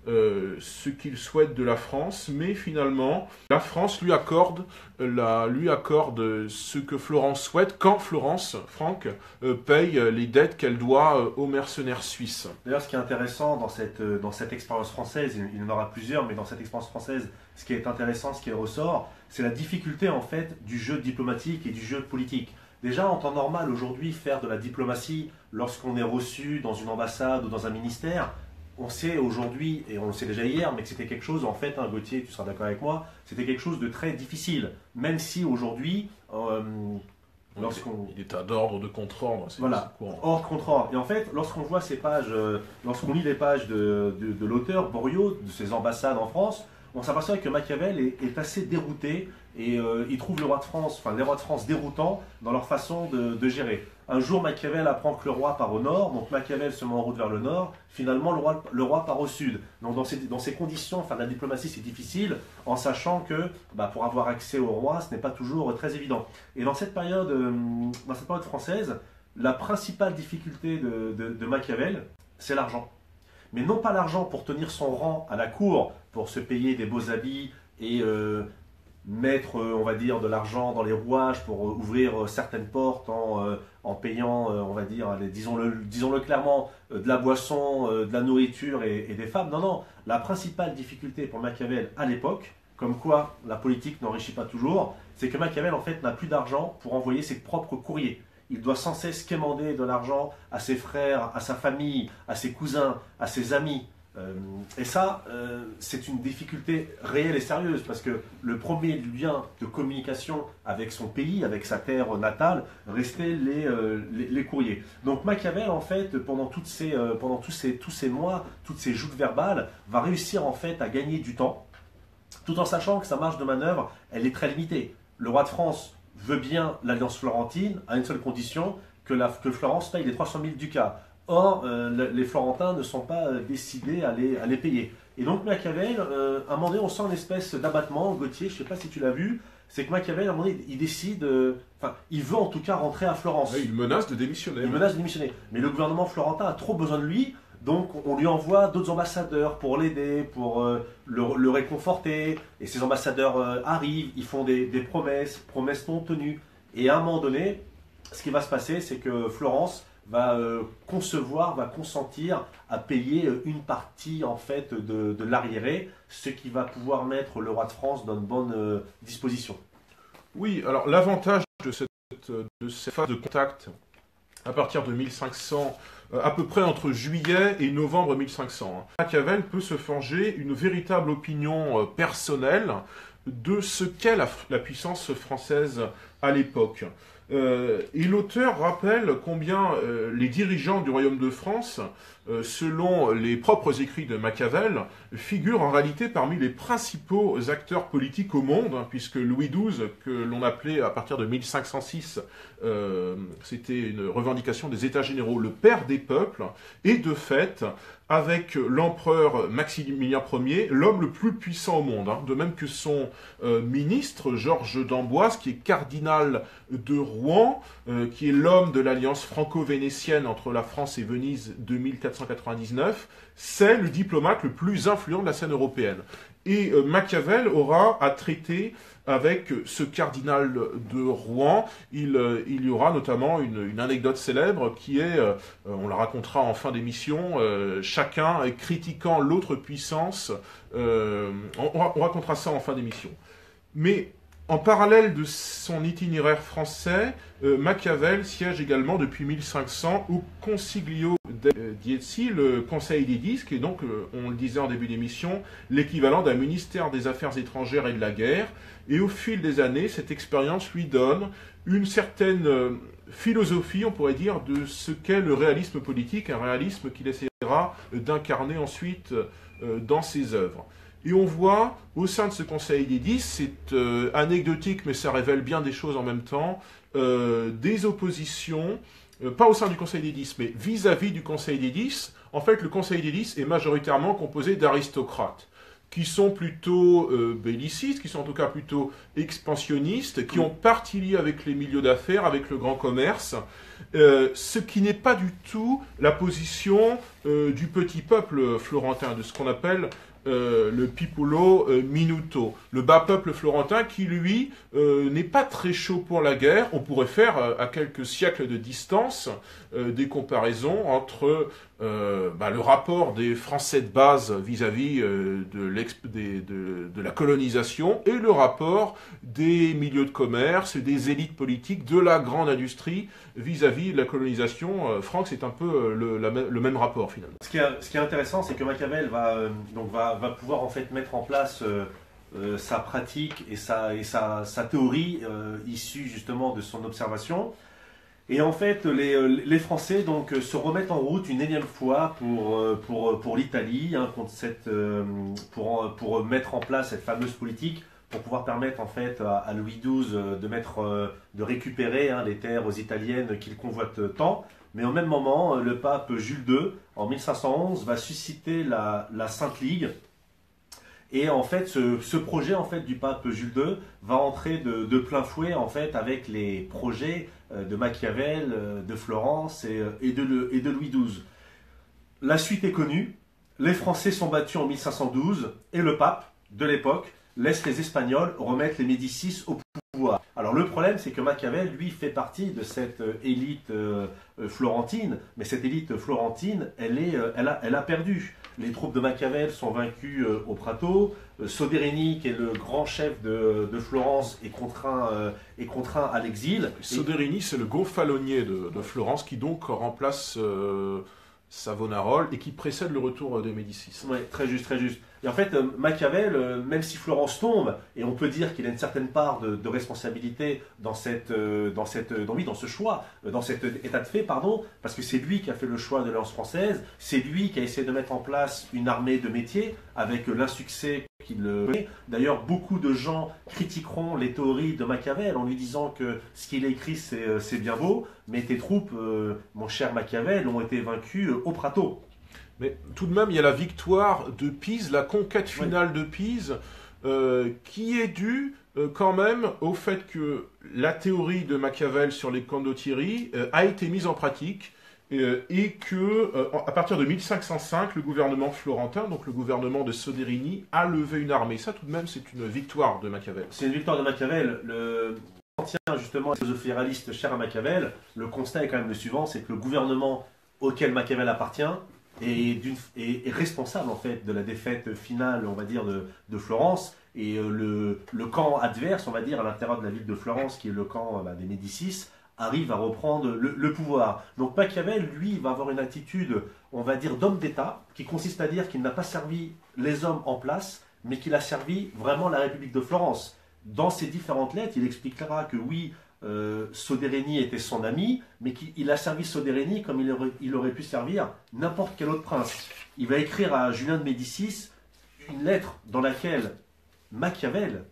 ce qu'il souhaite de la France, mais finalement, la France lui accorde ce que Florence souhaite quand Florence, Franck, paye les dettes qu'elle doit aux mercenaires suisses. D'ailleurs, ce qui est intéressant dans cette expérience française, il y en aura plusieurs, mais dans cette expérience française, ce qui est intéressant, ce qui ressort, c'est la difficulté en fait du jeu diplomatique et du jeu politique. Déjà, en temps normal, aujourd'hui, faire de la diplomatie lorsqu'on est reçu dans une ambassade ou dans un ministère, on sait aujourd'hui, et on le sait déjà hier, mais que c'était quelque chose, en fait, Gauthier, tu seras d'accord avec moi, c'était quelque chose de très difficile. Même si aujourd'hui, il est d'ordre de contre-ordre, c'est courant. Ordre contre ordre. Et en fait, lorsqu'on voit ces pages, lorsqu'on lit les pages de l'auteur, Boriot, de ses ambassades en France, on s'aperçoit que Machiavel est assez dérouté et il trouve les rois de France déroutants dans leur façon de gérer. Un jour, Machiavel apprend que le roi part au nord, donc Machiavel se met en route vers le nord. Finalement, le roi part au sud. Donc dans ces conditions, faire de la diplomatie, c'est difficile, en sachant que pour avoir accès au roi, ce n'est pas toujours très évident. Et dans cette période française, la principale difficulté de Machiavel, c'est l'argent. Mais non pas l'argent pour tenir son rang à la cour, pour se payer des beaux habits et mettre, on va dire, de l'argent dans les rouages pour ouvrir certaines portes en payant, on va dire, disons-le clairement, de la boisson, de la nourriture et des femmes. Non, la principale difficulté pour Machiavel à l'époque, comme quoi la politique n'enrichit pas toujours, c'est que Machiavel en fait n'a plus d'argent pour envoyer ses propres courriers. Il doit sans cesse quémander de l'argent à ses frères, à sa famille, à ses cousins, à ses amis. Et ça, c'est une difficulté réelle et sérieuse, parce que le premier lien de communication avec son pays, avec sa terre natale, restait les courriers. Donc Machiavel, en fait, pendant tous ces mois, toutes ces joutes verbales, va réussir en fait à gagner du temps, tout en sachant que sa marge de manœuvre, elle est très limitée. Le roi de France veut bien l'alliance florentine à une seule condition, que Florence paye les 300 000 ducats. Or, les Florentins ne sont pas décidés à les payer. Et donc Machiavel, à un moment donné, on sent une espèce d'abattement. Gauthier, je ne sais pas si tu l'as vu, c'est que Machiavel, à un moment donné, il décide, il veut en tout cas rentrer à Florence. Ouais, il menace de démissionner. Mais le gouvernement florentin a trop besoin de lui, donc on lui envoie d'autres ambassadeurs pour l'aider, pour le réconforter. Et ces ambassadeurs arrivent, ils font des promesses non tenues. Et à un moment donné, ce qui va se passer, c'est que Florence va consentir à payer une partie en fait de l'arriéré, ce qui va pouvoir mettre le roi de France dans une bonne disposition. Oui, alors l'avantage de cette phase de contact à partir de 1500, à peu près entre juillet et novembre 1500, Machiavel peut se forger une véritable opinion personnelle de ce qu'est la puissance française à l'époque. Et l'auteur rappelle combien les dirigeants du royaume de France, selon les propres écrits de Machiavel, figurent en réalité parmi les principaux acteurs politiques au monde, hein, puisque Louis XII, que l'on appelait à partir de 1506, c'était une revendication des États généraux, le père des peuples, et de fait, avec l'empereur Maximilien Ier, l'homme le plus puissant au monde, hein, de même que son ministre, Georges d'Amboise, qui est cardinal de Rouen, qui est l'homme de l'alliance franco-vénétienne entre la France et Venise de 1499, c'est le diplomate le plus influent de la scène européenne. Et Machiavel aura à traiter avec ce cardinal de Rouen. Il y aura notamment une anecdote célèbre qui est, on la racontera en fin d'émission, chacun critiquant l'autre puissance. On racontera ça en fin d'émission. Mais en parallèle de son itinéraire français, Machiavel siège également depuis 1500 au Consiglio Diezi, le Conseil des Dix, qui est donc, on le disait en début d'émission, l'équivalent d'un ministère des Affaires étrangères et de la guerre. Et au fil des années, cette expérience lui donne une certaine philosophie, on pourrait dire, de ce qu'est le réalisme politique, un réalisme qu'il essaiera d'incarner ensuite dans ses œuvres. Et on voit, au sein de ce Conseil des Dix, c'est anecdotique, mais ça révèle bien des choses en même temps, des oppositions, pas au sein du Conseil des Dix, mais vis-à-vis du Conseil des Dix. En fait, le Conseil des Dix est majoritairement composé d'aristocrates, qui sont plutôt bellicistes, qui sont en tout cas plutôt expansionnistes, qui ont partie liée avec les milieux d'affaires, avec le grand commerce, ce qui n'est pas du tout la position du petit peuple florentin, de ce qu'on appelle le Pipolo Minuto, le bas peuple florentin qui, lui, n'est pas très chaud pour la guerre. On pourrait faire, à quelques siècles de distance, des comparaisons entre le rapport des Français de base vis-à-vis de la colonisation et le rapport des milieux de commerce, des élites politiques, de la grande industrie vis-à-vis de la colonisation. Franck, c'est un peu le même rapport finalement. Ce qui est intéressant, c'est que Machiavel va pouvoir en fait mettre en place sa pratique et sa théorie issue justement de son observation. Et en fait, les Français donc se remettent en route une énième fois pour l'Italie, hein, pour mettre en place cette fameuse politique, pour pouvoir permettre en fait à Louis XII de récupérer les terres italiennes qu'il convoite tant. Mais au même moment, le pape Jules II, en 1511, va susciter la Sainte Ligue. Et en fait, ce projet en fait, du pape Jules II va entrer de plein fouet en fait, avec les projets de Machiavel, de Florence et de Louis XII. La suite est connue. Les Français sont battus en 1512 et le pape de l'époque laisse les Espagnols remettre les Médicis au pouvoir. Alors le problème, c'est que Machiavel, lui, fait partie de cette élite florentine, mais cette élite florentine, elle a perdu. Les troupes de Machiavel sont vaincues au Prato. Soderini, qui est le grand chef de Florence, est contraint à l'exil. Soderini, c'est le gonfalonier de Florence qui donc remplace Savonarole et qui précède le retour des Médicis. Oui, très juste, très juste. Et en fait, Machiavel, même si Florence tombe, et on peut dire qu'il a une certaine part de responsabilité dans ce choix, dans cet état de fait, pardon, parce que c'est lui qui a fait le choix de l'Alliance française, c'est lui qui a essayé de mettre en place une armée de métier avec l'insuccès qu'il connaît. D'ailleurs, beaucoup de gens critiqueront les théories de Machiavel en lui disant que ce qu'il a écrit, c'est bien beau, mais tes troupes, mon cher Machiavel, ont été vaincues au Prato. Mais tout de même, il y a la victoire de Pise, la conquête finale de Pise, qui est due quand même au fait que la théorie de Machiavel sur les condottieri a été mise en pratique et que, à partir de 1505, le gouvernement florentin, donc le gouvernement de Soderini, a levé une armée. Ça, tout de même, c'est une victoire de Machiavel. C'est une victoire de Machiavel. Tient justement la philosophie réaliste chère à Machiavel, le constat est quand même le suivant, c'est que le gouvernement auquel Machiavel appartient est responsable en fait de la défaite finale, on va dire, de Florence, et le camp adverse, on va dire, à l'intérieur de la ville de Florence, qui est le camp des Médicis, arrive à reprendre le pouvoir. Donc Machiavel, lui, va avoir une attitude, on va dire, d'homme d'État, qui consiste à dire qu'il n'a pas servi les hommes en place, mais qu'il a servi vraiment la République de Florence. Dans ses différentes lettres, il expliquera que oui, Soderini était son ami, mais qu'il a servi Soderini comme il aurait pu servir n'importe quel autre prince. Il va écrire à Julien de Médicis une lettre dans laquelle Machiavel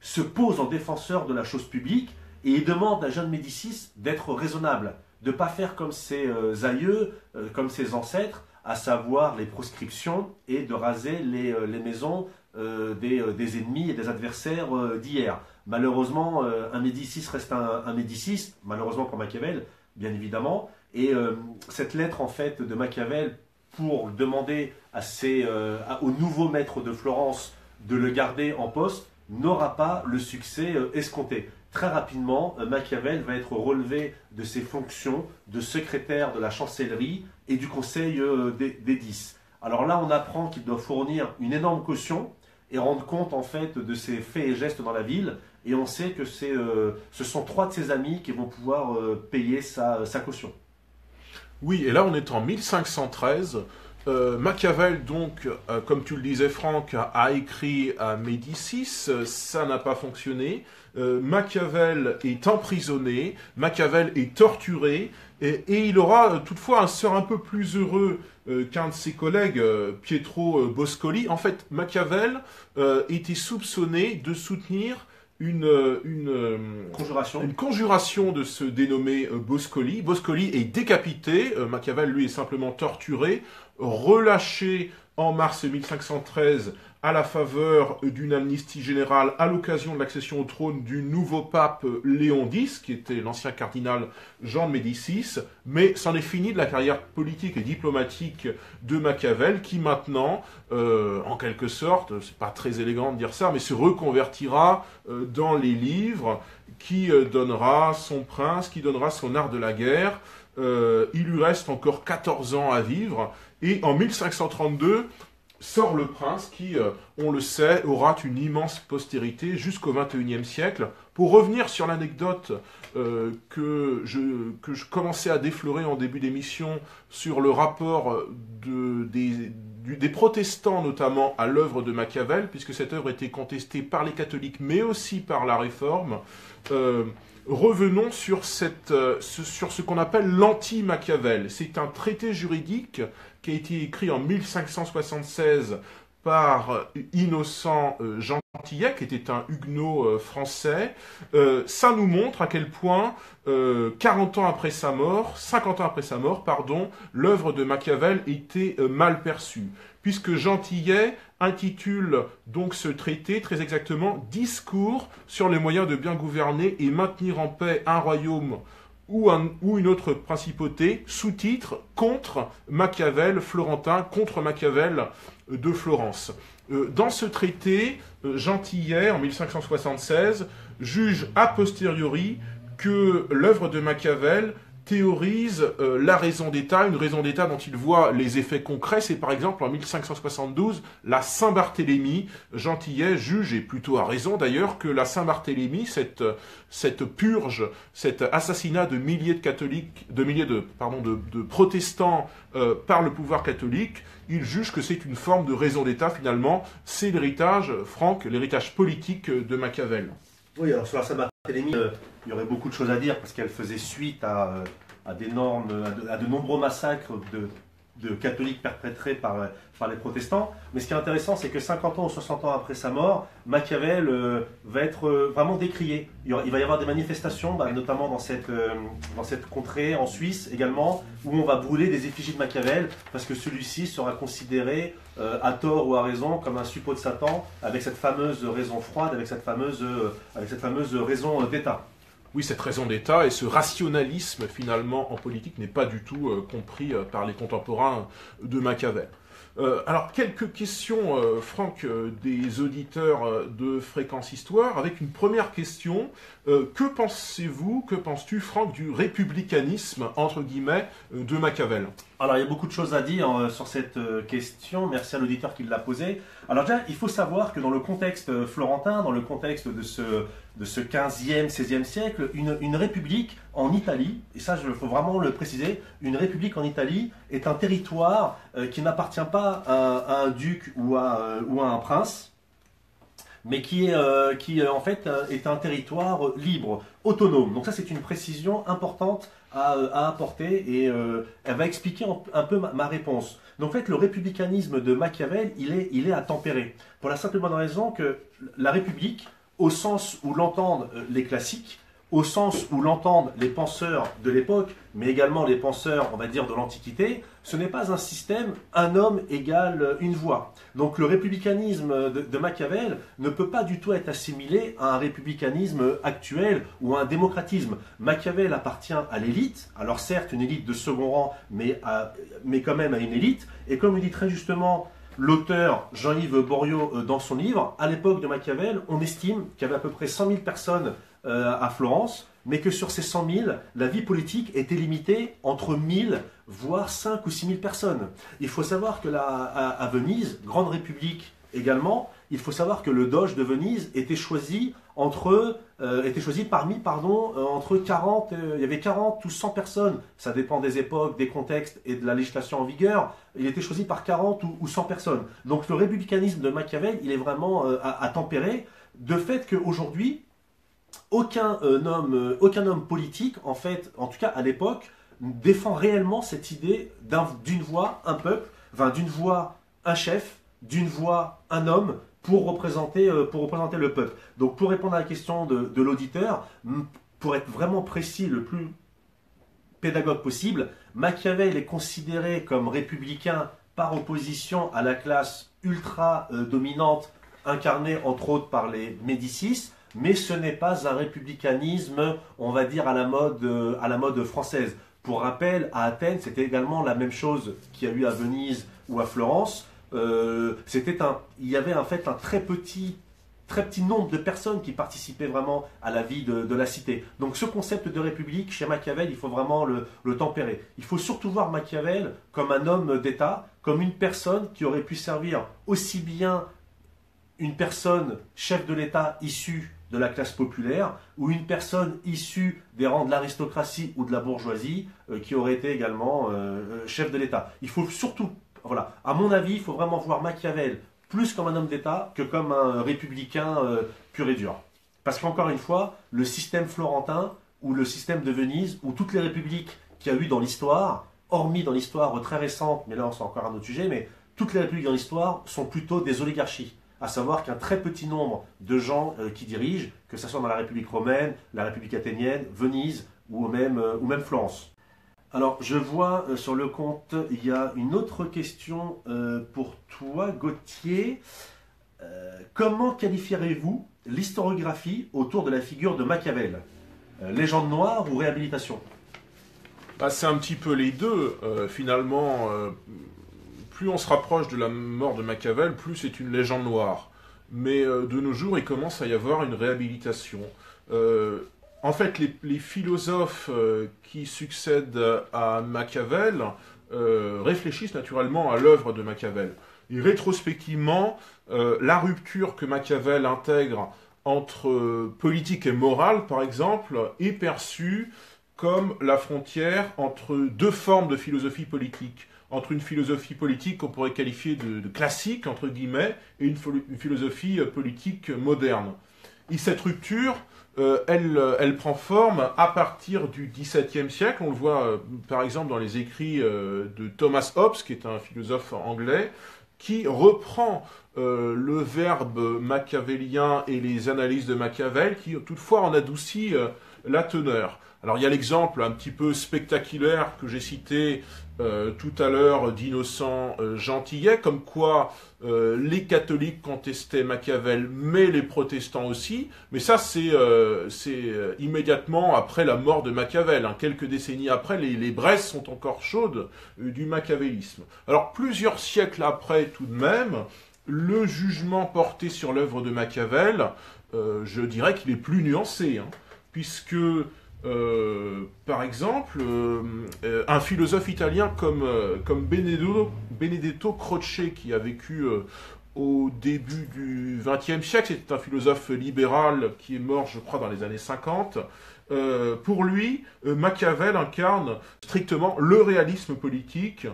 se pose en défenseur de la chose publique et il demande à Jean de Médicis d'être raisonnable, de ne pas faire comme ses aïeux, comme ses ancêtres, à savoir les proscriptions et de raser les maisons des ennemis et des adversaires d'hier. Malheureusement, un Médicis reste un Médicis, malheureusement pour Machiavel, bien évidemment. Et cette lettre en fait de Machiavel pour demander au nouveau maître de Florence de le garder en poste n'aura pas le succès escompté. Très rapidement, Machiavel va être relevé de ses fonctions de secrétaire de la chancellerie et du conseil des 10. Alors là, on apprend qu'il doit fournir une énorme caution et rendre compte en fait de ses faits et gestes dans la ville. Et on sait que ce sont 3 de ses amis qui vont pouvoir payer sa caution. Oui, et là on est en 1513. Machiavel, donc, comme tu le disais Franck, a écrit à Médicis, ça n'a pas fonctionné. Machiavel est emprisonné, Machiavel est torturé, et il aura toutefois un sort un peu plus heureux qu'un de ses collègues, Pietro Boscoli. En fait, Machiavel était soupçonné de soutenir une conjuration de ce dénommé Boscoli. Boscoli est décapité, Machiavel lui est simplement torturé, relâché en mars 1513 à la faveur d'une amnistie générale à l'occasion de l'accession au trône du nouveau pape Léon X, qui était l'ancien cardinal Jean de Médicis, mais c'en est fini de la carrière politique et diplomatique de Machiavel, qui maintenant, en quelque sorte, c'est pas très élégant de dire ça, mais se reconvertira dans les livres, qui donnera son prince, qui donnera son art de la guerre. Il lui reste encore 14 ans à vivre, et en 1532, sort Le Prince qui, on le sait, aura une immense postérité jusqu'au XXIe siècle. Pour revenir sur l'anecdote que je commençais à déflorer en début d'émission sur le rapport des protestants notamment à l'œuvre de Machiavel, puisque cette œuvre était contestée par les catholiques mais aussi par la Réforme, revenons sur ce qu'on appelle l'anti-Machiavel. C'est un traité juridique qui a été écrit en 1576 par Innocent Gentillet, qui était un huguenot français. Ça nous montre à quel point, 50 ans après sa mort, l'œuvre de Machiavel était mal perçue, puisque Gentillet intitule donc ce traité très exactement « Discours sur les moyens de bien gouverner et maintenir en paix un royaume ou une autre principauté », sous-titre « Contre Machiavel florentin, contre Machiavel de Florence ». Dans ce traité, Gentillet, en 1576, juge a posteriori que l'œuvre de Machiavel théorise la raison d'État, une raison d'État dont il voit les effets concrets. C'est par exemple en 1572, la Saint-Barthélemy. Gentillet juge, et plutôt à raison d'ailleurs, que la Saint-Barthélemy, cette purge, cet assassinat de milliers de catholiques, de protestants par le pouvoir catholique, il juge que c'est une forme de raison d'État finalement. C'est l'héritage, Franck, l'héritage politique de Machiavel. Oui, alors sur la Saint-Barthélemy, il y aurait beaucoup de choses à dire parce qu'elle faisait suite à de nombreux massacres de catholiques perpétrés par les protestants. Mais ce qui est intéressant, c'est que 50 ans ou 60 ans après sa mort, Machiavel va être vraiment décrié. Il va y avoir des manifestations, notamment dans cette contrée, en Suisse également, où on va brûler des effigies de Machiavel, parce que celui-ci sera considéré, à tort ou à raison, comme un suppôt de Satan, avec cette fameuse raison froide, avec cette fameuse raison d'État. Oui, cette raison d'État et ce rationalisme, finalement, en politique, n'est pas du tout compris par les contemporains de Machiavel. Alors, quelques questions, Franck, des auditeurs de Fréquence Histoire, avec une première question. Que penses-tu, Franck, du républicanisme, entre guillemets, de Machiavel ? Alors, il y a beaucoup de choses à dire sur cette question. Merci à l'auditeur qui l'a posée. Alors déjà, il faut savoir que dans le contexte florentin, dans le contexte de ce 15e, 16e siècle, une république en Italie, et ça, il faut vraiment le préciser, une république en Italie est un territoire qui n'appartient pas à un duc ou à un prince, mais qui en fait est un territoire libre, autonome. Donc ça c'est une précision importante à apporter et elle va expliquer un peu ma réponse. Donc en fait le républicanisme de Machiavel il est à tempérer, pour la simple et bonne raison que la République, au sens où l'entendent les classiques, au sens où l'entendent les penseurs de l'époque, mais également les penseurs, on va dire, de l'Antiquité, ce n'est pas un système un homme égale une voix. Donc le républicanisme de Machiavel ne peut pas du tout être assimilé à un républicanisme actuel ou à un démocratisme. Machiavel appartient à l'élite, alors certes une élite de second rang, mais quand même à une élite, et comme le dit très justement l'auteur Jean-Yves Boriot dans son livre, à l'époque de Machiavel, on estime qu'il y avait à peu près 100 000 personnes à Florence, mais que sur ces 100 000, la vie politique était limitée entre 1000, voire 5 ou 6 000 personnes. Il faut savoir que à Venise, grande république également, il faut savoir que le doge de Venise était choisi entre 40, il y avait 40 ou 100 personnes, ça dépend des époques, des contextes et de la législation en vigueur, il était choisi par 40 ou 100 personnes. Donc le républicanisme de Machiavel, il est vraiment à tempérer, de fait qu'aujourd'hui, aucun homme politique, en fait, en tout cas à l'époque, défend réellement cette idée d'une voix, un peuple, enfin d'une voix, un chef, d'une voix, un homme, pour représenter le peuple. Donc pour répondre à la question de l'auditeur, pour être vraiment précis, le plus pédagogue possible, Machiavel est considéré comme républicain par opposition à la classe ultra dominante, incarnée entre autres par les Médicis, mais ce n'est pas un républicanisme, on va dire, à la mode française. Pour rappel, à Athènes, c'était également la même chose qu'il y a eu à Venise ou à Florence. Il y avait en fait un très petit nombre de personnes qui participaient vraiment à la vie de la cité. Donc ce concept de république, chez Machiavel, il faut vraiment le tempérer. Il faut surtout voir Machiavel comme un homme d'État, comme une personne qui aurait pu servir aussi bien une personne chef de l'État issue de la classe populaire ou une personne issue des rangs de l'aristocratie ou de la bourgeoisie qui aurait été également chef de l'État. Il faut surtout, voilà, à mon avis, il faut vraiment voir Machiavel plus comme un homme d'État que comme un républicain pur et dur. Parce qu'encore une fois, le système florentin ou le système de Venise ou toutes les républiques qu'il y a eu dans l'histoire, hormis dans l'histoire très récente, mais là c'est encore un autre sujet, mais toutes les républiques dans l'histoire sont plutôt des oligarchies. À savoir qu'un très petit nombre de gens qui dirigent, que ce soit dans la République romaine, la République athénienne, Venise ou même Florence. Alors, je vois sur le compte, il y a une autre question pour toi, Gauthier. Comment qualifierez-vous l'historiographie autour de la figure de Machiavel? Légende noire ou réhabilitation? C'est un petit peu les deux, finalement. Plus on se rapproche de la mort de Machiavel, plus c'est une légende noire. Mais de nos jours, il commence à y avoir une réhabilitation. En fait, les philosophes qui succèdent à Machiavel réfléchissent naturellement à l'œuvre de Machiavel. Et rétrospectivement, la rupture que Machiavel intègre entre politique et morale, par exemple, est perçue comme la frontière entre deux formes de philosophie politique. Entre une philosophie politique qu'on pourrait qualifier de classique, entre guillemets, et une philosophie politique moderne. Et cette rupture, elle prend forme à partir du XVIIe siècle. On le voit par exemple dans les écrits de Thomas Hobbes, qui est un philosophe anglais, qui reprend le verbe machiavélien et les analyses de Machiavel, qui toutefois en adoucit la teneur. Alors il y a l'exemple un petit peu spectaculaire que j'ai cité tout à l'heure d'Innocent Gentillet, comme quoi les catholiques contestaient Machiavel, mais les protestants aussi. Mais ça, c'est immédiatement après la mort de Machiavel. Hein. Quelques décennies après, les braises sont encore chaudes du machiavélisme. Alors plusieurs siècles après, tout de même, le jugement porté sur l'œuvre de Machiavel, je dirais qu'il est plus nuancé, hein, puisque... par exemple, un philosophe italien comme Benedetto Croce, qui a vécu au début du XXe siècle, c'est un philosophe libéral qui est mort, je crois, dans les années 50. Pour lui, Machiavel incarne strictement le réalisme politique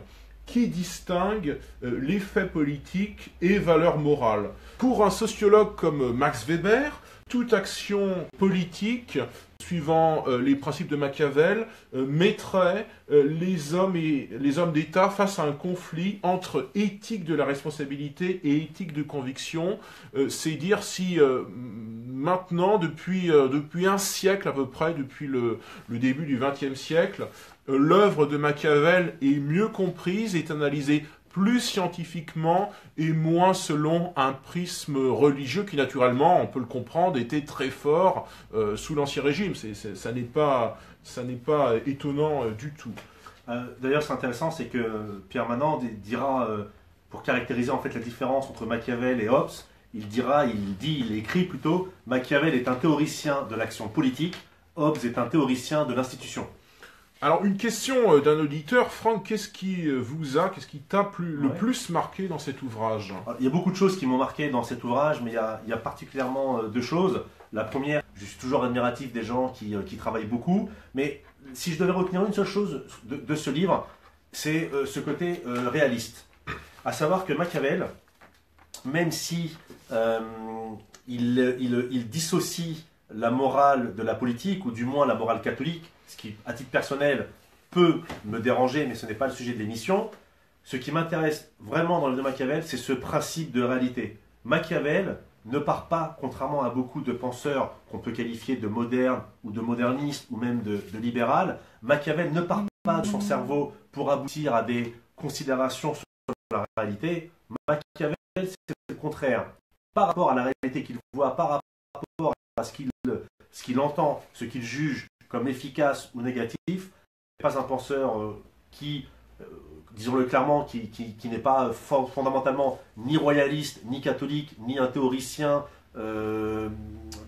qui distingue les faits politiques et valeurs morales. Pour un sociologue comme Max Weber, toute action politique, suivant les principes de Machiavel, mettrait les hommes d'État face à un conflit entre éthique de la responsabilité et éthique de conviction. C'est dire si maintenant, depuis un siècle à peu près, depuis le début du XXe siècle, l'œuvre de Machiavel est mieux comprise, est analysée plus scientifiquement et moins selon un prisme religieux qui, naturellement, on peut le comprendre, était très fort sous l'Ancien Régime. Ça n'est pas étonnant du tout. D'ailleurs, c'est intéressant, c'est que Pierre Manant dira, pour caractériser en fait la différence entre Machiavel et Hobbes, il écrit plutôt, Machiavel est un théoricien de l'action politique, Hobbes est un théoricien de l'institution. Alors, une question d'un auditeur. Franck, qu'est-ce qui t'a le plus marqué dans cet ouvrage? Il y a beaucoup de choses qui m'ont marqué dans cet ouvrage, mais il y a particulièrement deux choses. La première, je suis toujours admiratif des gens qui travaillent beaucoup, mais si je devais retenir une seule chose de ce livre, c'est ce côté réaliste. À savoir que Machiavel, même si il dissocie la morale de la politique, ou du moins la morale catholique, ce qui, à titre personnel, peut me déranger, mais ce n'est pas le sujet de l'émission. Ce qui m'intéresse vraiment dans le de Machiavel, c'est ce principe de réalité. Machiavel ne part pas, contrairement à beaucoup de penseurs qu'on peut qualifier de modernes, ou de modernistes, ou même de libéral, Machiavel ne part pas de son cerveau pour aboutir à des considérations sur la réalité. Machiavel, c'est le contraire. Par rapport à la réalité qu'il voit, par rapport à ce qu'il entend, ce qu'il juge comme efficace ou négatif, n'est pas un penseur qui, disons-le clairement, qui n'est pas fondamentalement ni royaliste, ni catholique, ni un théoricien de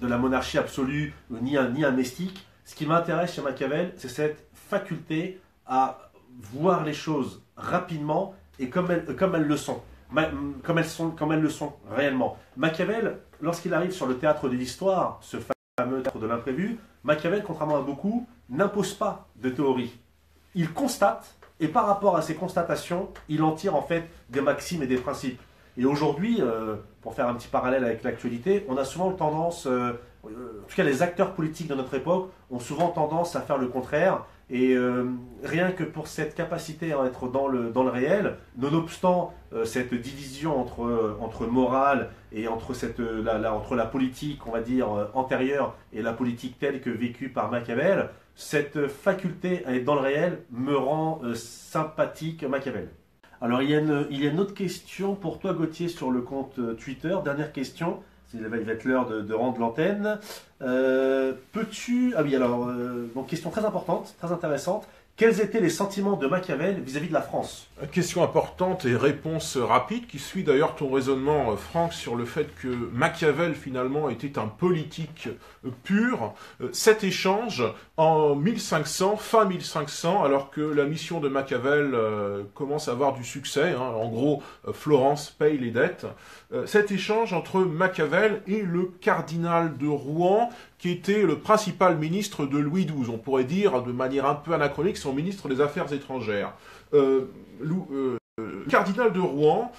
la monarchie absolue, ni un mystique. Ce qui m'intéresse chez Machiavel, c'est cette faculté à voir les choses rapidement et comme elles le sont. Comme elles le sont réellement. Machiavel, lorsqu'il arrive sur le théâtre de l'histoire, ce fameux théâtre de l'imprévu, Machiavel, contrairement à beaucoup, n'impose pas de théorie. Il constate, et par rapport à ces constatations, il en tire en fait des maximes et des principes. Et aujourd'hui, pour faire un petit parallèle avec l'actualité, on a souvent tendance, en tout cas les acteurs politiques de notre époque, ont souvent tendance à faire le contraire. Et rien que pour cette capacité à être dans le réel, nonobstant cette division entre morale et entre la politique, on va dire, antérieure et la politique telle que vécue par Machiavel, cette faculté à être dans le réel me rend sympathique Machiavel. Alors il y a une autre question pour toi Gauthier sur le compte Twitter, dernière question. Il va être l'heure de rendre l'antenne. Peux-tu... Ah oui, alors, donc question très importante, très intéressante. Quels étaient les sentiments de Machiavel vis-à-vis de la France? Question importante et réponse rapide, qui suit d'ailleurs ton raisonnement, Franck, sur le fait que Machiavel, finalement, était un politique pur. Cet échange, en 1500, fin 1500, alors que la mission de Machiavel commence à avoir du succès, hein, en gros, Florence paye les dettes, cet échange entre Machiavel et le cardinal de Rouen, qui était le principal ministre de Louis XII, on pourrait dire de manière un peu anachronique, son ministre des Affaires étrangères. Le cardinal de Rouen,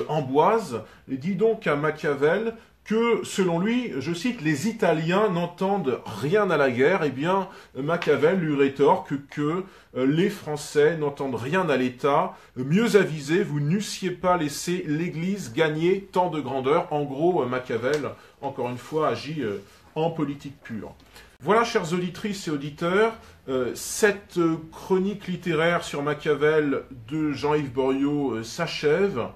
Amboise, dit donc à Machiavel que, selon lui, je cite, les Italiens n'entendent rien à la guerre. Eh bien, Machiavel lui rétorque que les Français n'entendent rien à l'État. Mieux avisé, vous n'eussiez pas laissé l'Église gagner tant de grandeur. En gros, Machiavel, encore une fois, agit en politique pure. Voilà, chères auditrices et auditeurs, cette chronique littéraire sur Machiavel de Jean-Yves Boriot s'achève.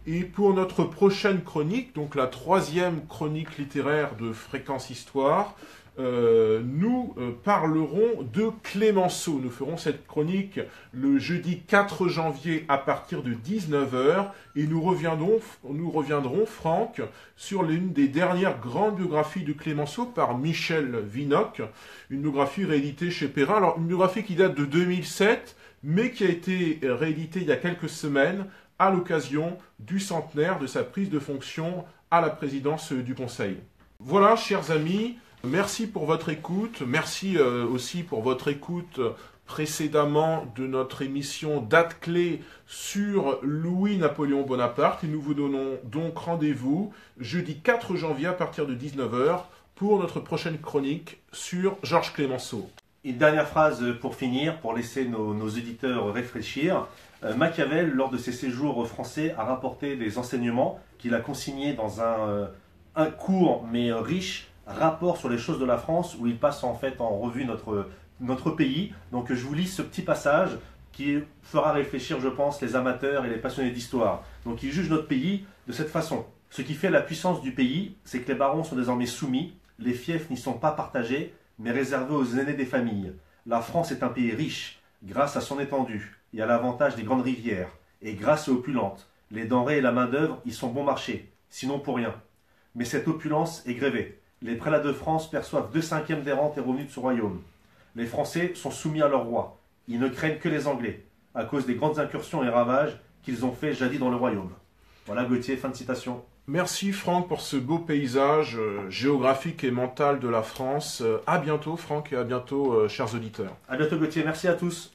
Et pour notre prochaine chronique, donc la 3e chronique littéraire de Fréquence Histoire, nous parlerons de Clémenceau. Nous ferons cette chronique le jeudi 4 janvier à partir de 19 h et nous reviendrons, Franck, sur l'une des dernières grandes biographies de Clémenceau par Michel Vinocq, une biographie rééditée chez Perrin. Alors, une biographie qui date de 2007, mais qui a été rééditée il y a quelques semaines à l'occasion du centenaire de sa prise de fonction à la présidence du Conseil. Voilà, chers amis, Merci pour votre écoute. Merci aussi pour votre écoute précédemment de notre émission Date clé sur Louis-Napoléon Bonaparte. Et nous vous donnons donc rendez-vous jeudi 4 janvier à partir de 19 h pour notre prochaine chronique sur Georges Clemenceau. Une dernière phrase pour finir, pour laisser nos auditeurs réfléchir. Machiavel, lors de ses séjours français, a rapporté des enseignements qu'il a consignés dans un court mais riche rapport sur les choses de la France, où il passe en fait en revue notre pays. Donc je vous lis ce petit passage qui fera réfléchir, je pense, les amateurs et les passionnés d'histoire. Donc il juge notre pays de cette façon. Ce qui fait la puissance du pays, c'est que les barons sont désormais soumis, les fiefs n'y sont pas partagés, mais réservés aux aînés des familles. La France est un pays riche, grâce à son étendue et à l'avantage des grandes rivières, et grâce et opulente. Les denrées et la main-d'œuvre y sont bon marché, sinon pour rien. Mais cette opulence est grévée. Les prélats de France perçoivent 2/5 des rentes et revenus de ce royaume. Les Français sont soumis à leur roi. Ils ne craignent que les Anglais, à cause des grandes incursions et ravages qu'ils ont fait jadis dans le royaume. Voilà Gauthier, fin de citation. Merci Franck pour ce beau paysage géographique et mental de la France. À bientôt Franck et à bientôt chers auditeurs. À bientôt Gauthier, merci à tous.